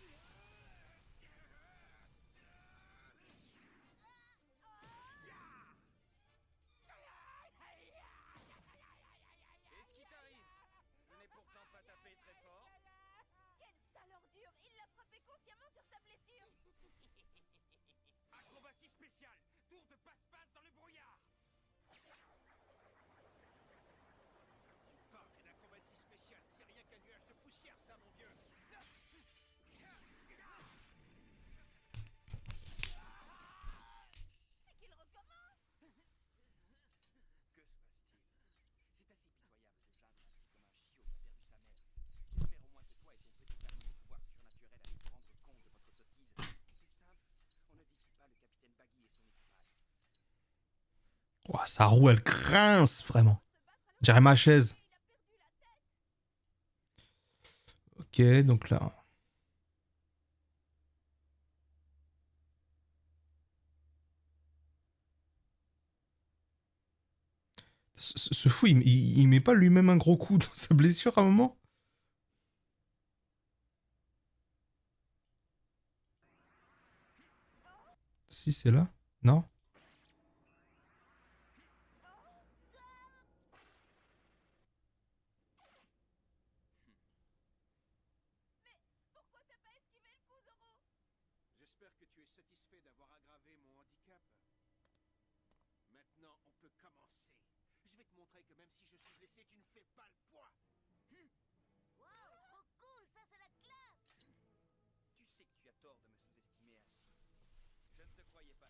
t'arrive? Je n'ai pourtant pas tapé très fort. Quelle sale ordure! Il l'a frappé consciemment sur sa blessure! Acrobatie spéciale, tour de passe-passe dans le brouillard. Tu parles d'acrobatie spéciale, c'est rien qu'un nuage de poussière, ça, mon vieux. C'est qu'il recommence! Que se passe-t-il? C'est assez pitoyable de geindre ainsi comme un chiot qui a perdu sa mère. J'espère au moins que toi et ton petit ami de pouvoir surnaturel allez vous rendre compte de votre sottise. C'est simple, on ne défie pas le capitaine Baggy et son équipage. Ouah, sa roue, elle grince, vraiment. Je dirais ma chaise. Il a perdu la tête! Ok, donc là... Ce fou, il met pas lui-même un gros coup dans sa blessure à un moment? Si, c'est là. Non? Pourquoi t'as pas esquivé le coup, Zoro? J'espère que tu es satisfait d'avoir aggravé mon handicap. Maintenant, on peut commencer. Je vais te montrer que même si je suis blessé, tu ne fais pas le poids. Waouh, trop cool! Ça, c'est la classe! Tu sais que tu as tort de me sous-estimer ainsi. Je ne te croyais pas.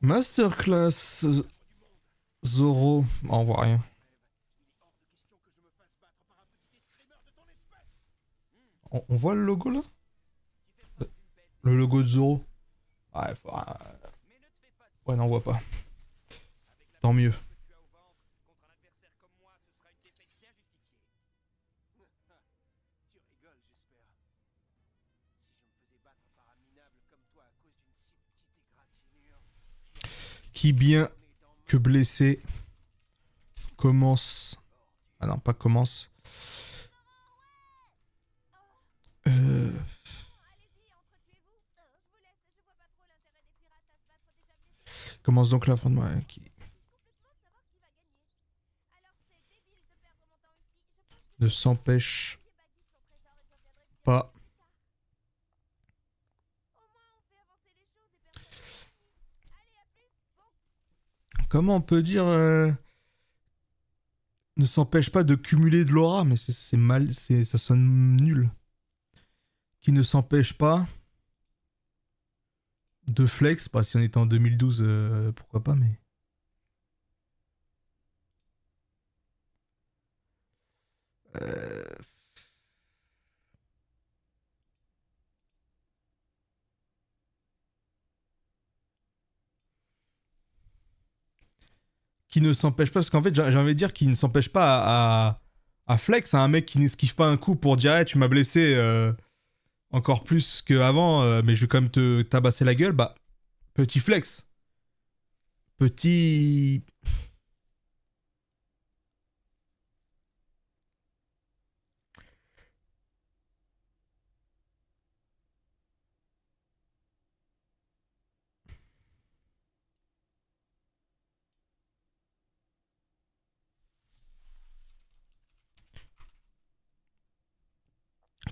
Masterclass Zoro. Oh, on voit rien. Il est hors de question que je me fasse battre par un petit escrimeur de ton espèce. On voit le logo là? Le logo de Zoro. Ouais, ouais, non, on voit pas. Tant mieux. Que tu as au ventre contre un adversaire comme moi, ce sera une défaite bien justifiée. Tu rigoles, j'espère. Si je me faisais battre par un minable comme toi à cause d'une si petite égratignure, Qui bien que blessé commence... Ah non, pas commence. Allez-y, entretuez-vous. Je vous laisse, je vois pas trop l'intérêt des pirates à se battre déjà blessés. Commence donc l'affrontement. Qui Complètement de savoir qui va gagner. Alors c'est débile de perdre mon temps ici. Je pense que ne s'empêche Baggy son trésor et je reviendrai vous dire pas. plus tard. Au moins on fait avancer les choses et personne ne s'ennuie. Allez, à plus. Bon, Comment on peut dire ne s'empêche pas de cumuler de l'aura, mais c'est mal, ça sonne nul. Qui ne s'empêche pas De flex, bah, si on était en 2012, pourquoi pas, mais. Euh, Qui ne s'empêche pas, parce qu'en fait, j'ai envie de dire qu'il ne s'empêche pas à flex, à un mec qui n'esquive pas un coup pour dire, hey, tu m'as blessé encore plus qu'avant, mais je vais quand même te tabasser la gueule, bah, petit flex. Petit.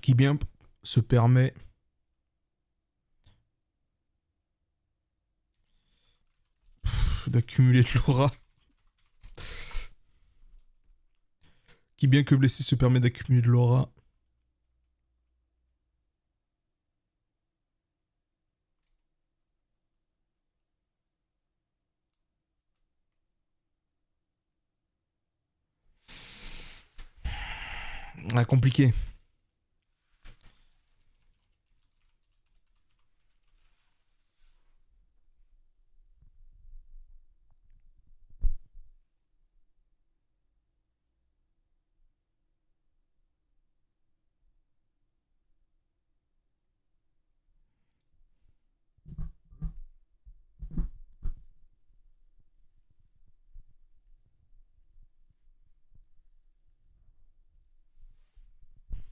Qui bien se permet d'accumuler de l'aura. Qui bien que blessé se permet d'accumuler de l'aura. Ah, compliqué.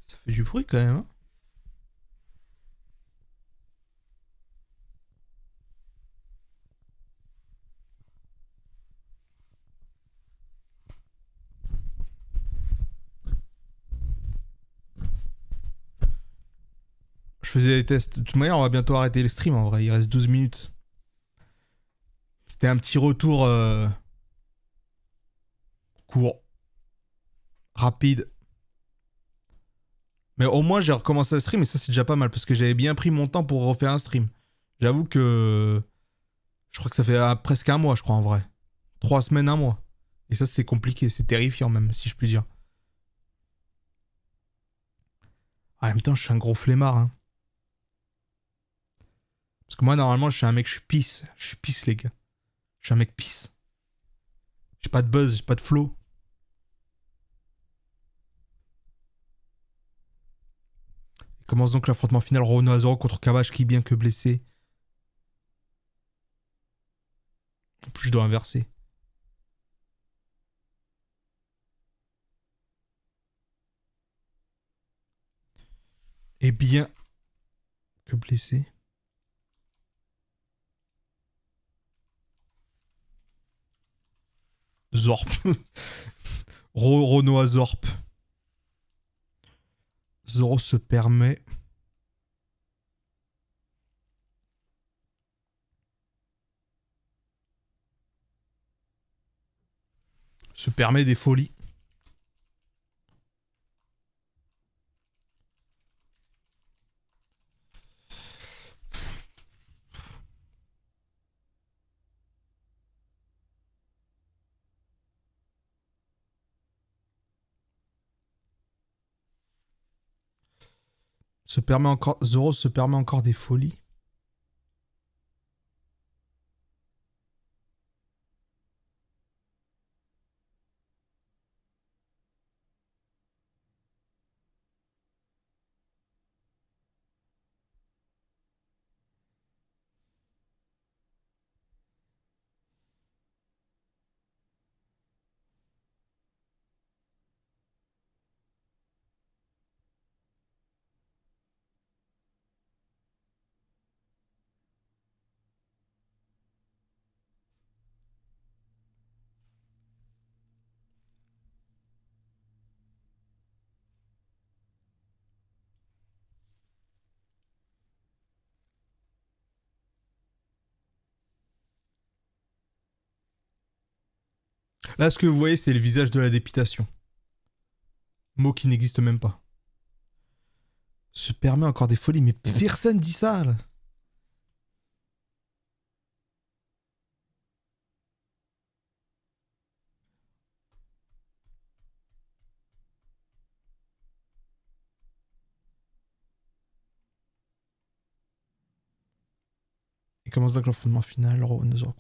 Ça fait du bruit quand même, hein. Je faisais des tests. De toute manière, on va bientôt arrêter le stream en vrai. Il reste 12 minutes. C'était un petit retour court, rapide. Mais au moins, j'ai recommencé à stream et ça, c'est déjà pas mal parce que j'avais bien pris mon temps pour refaire un stream. J'avoue que je crois que ça fait presque un mois, je crois en vrai. 3 semaines, un mois. Et ça, c'est compliqué. C'est terrifiant même, si je puis dire. En même temps, je suis un gros flemmard, hein. Parce que moi, normalement, je suis un mec, je suis pisse. Je suis pisse, les gars. Je suis un mec pisse. J'ai pas de buzz, j'ai pas de flow. Il commence donc l'affrontement final Renaud Azoro contre Kabash qui, bien que blessé. En plus, je dois inverser. Et bien que blessé. Zorp. Renaud Azorp. Zoro se permet. Se permet des folies. Se permet encore. Zoro se permet encore des folies. Là, ce que vous voyez, c'est le visage de la dépitation. Mot qui n'existe même pas. Se permet encore des folies, mais personne dit ça, là. commence donc l'affrontement final. Rhonosaure.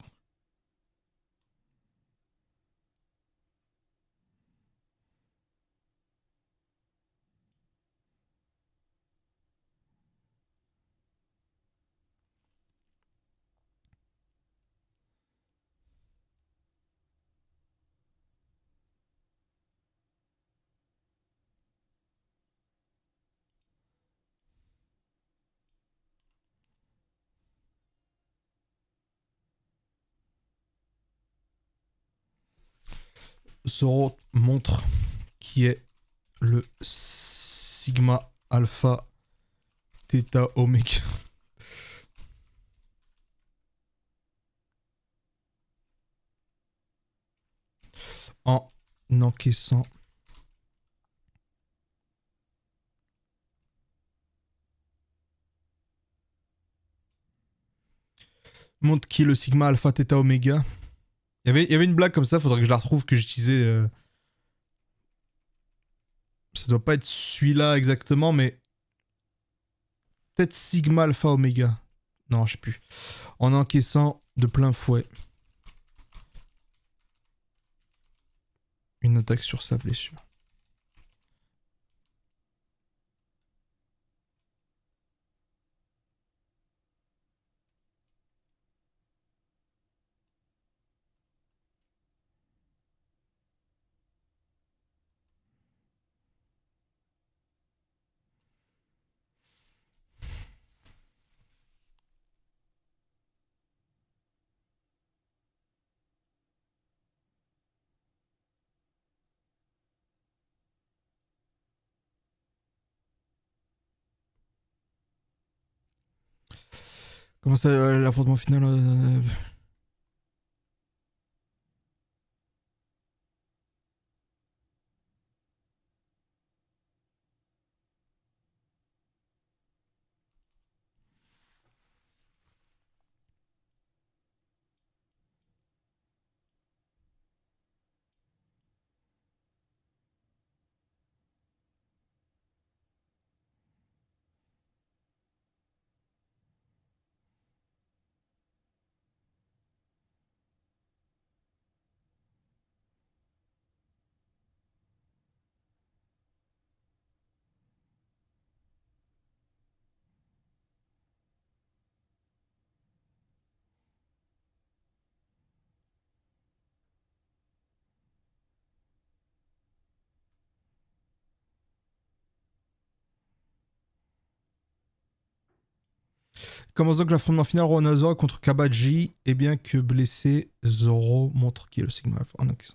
Zoro montre qui est le Sigma Alpha Theta Omega. En encaissant montre qui est le Sigma Alpha Theta Omega. Il y avait une blague comme ça, faudrait que je la retrouve, que j'utilisais. Ça doit pas être celui-là exactement, mais. Peut-être Sigma Alpha Omega. Non, je sais plus. En encaissant de plein fouet une attaque sur sa blessure. Comment ça, l'affrontement final Commence donc l'affrontement final Rhonosaure contre Kabaji, et bien que blessé, Zoro montre qui est le Sigma Alpha en encaissant.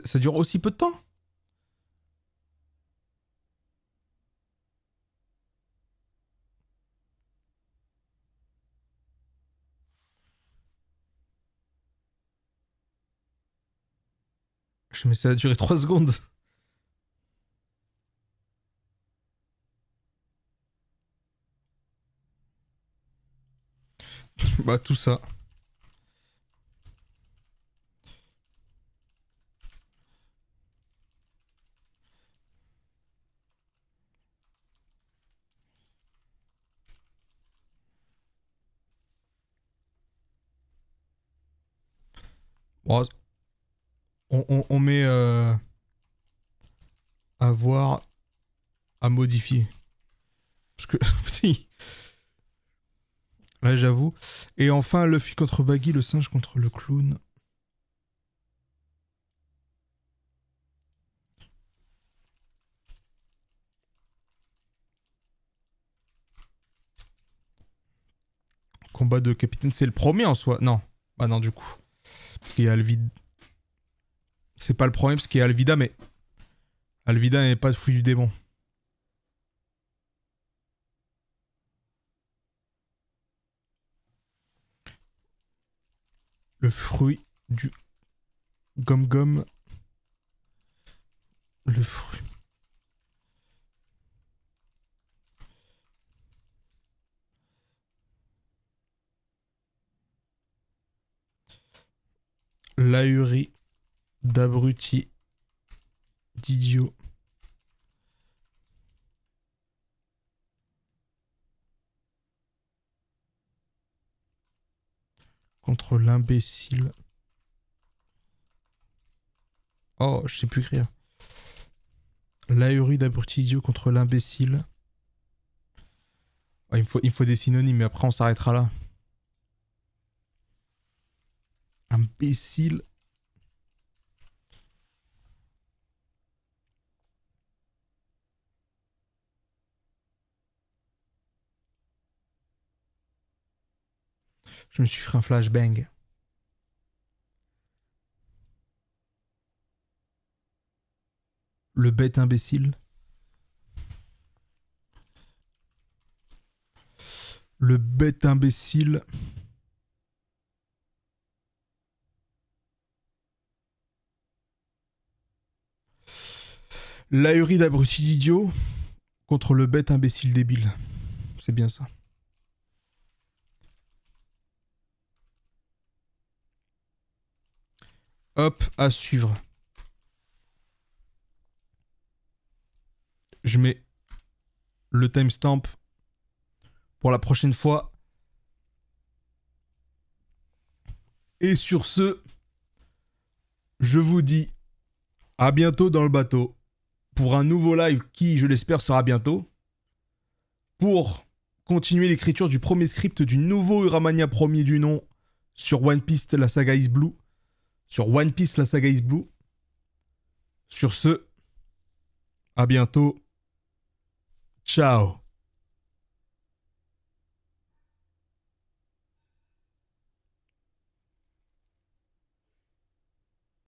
Ça dure aussi peu de temps? Mais ça a duré 3 secondes. Bah tout ça. Bon, on met à voir, à modifier. Parce que si. Là j'avoue. Et enfin Luffy contre Baggy, le singe contre le clown. Combat de capitaine, c'est le premier en soi. Non. Ah non, du coup. Parce qu'il y a Alvida. C'est pas le premier parce qu'il y a Alvida, mais. Alvida n'est pas de fruit du démon. Le fruit du gomme-gomme. Le fruit. L'ahurie d'abruti, d'idiot. Contre l'imbécile. Oh, je sais plus écrire. L'ahurie d'abruti idiot contre l'imbécile. Oh, il me faut des synonymes, mais après on s'arrêtera là. Imbécile. Je me suis fait un flashbang. Le bête imbécile. Le bête imbécile. L'ahurie d'abruti d'idiot contre le bête imbécile débile. C'est bien ça. Hop, à suivre. Je mets le timestamp pour la prochaine fois. Et sur ce, je vous dis à bientôt dans le bateau pour un nouveau live qui, je l'espère, sera bientôt. Pour continuer l'écriture du premier script du nouveau Uramania premier du nom sur One Piece, la saga Is Blue. Sur One Piece, la saga Is Blue. Sur ce, à bientôt. Ciao.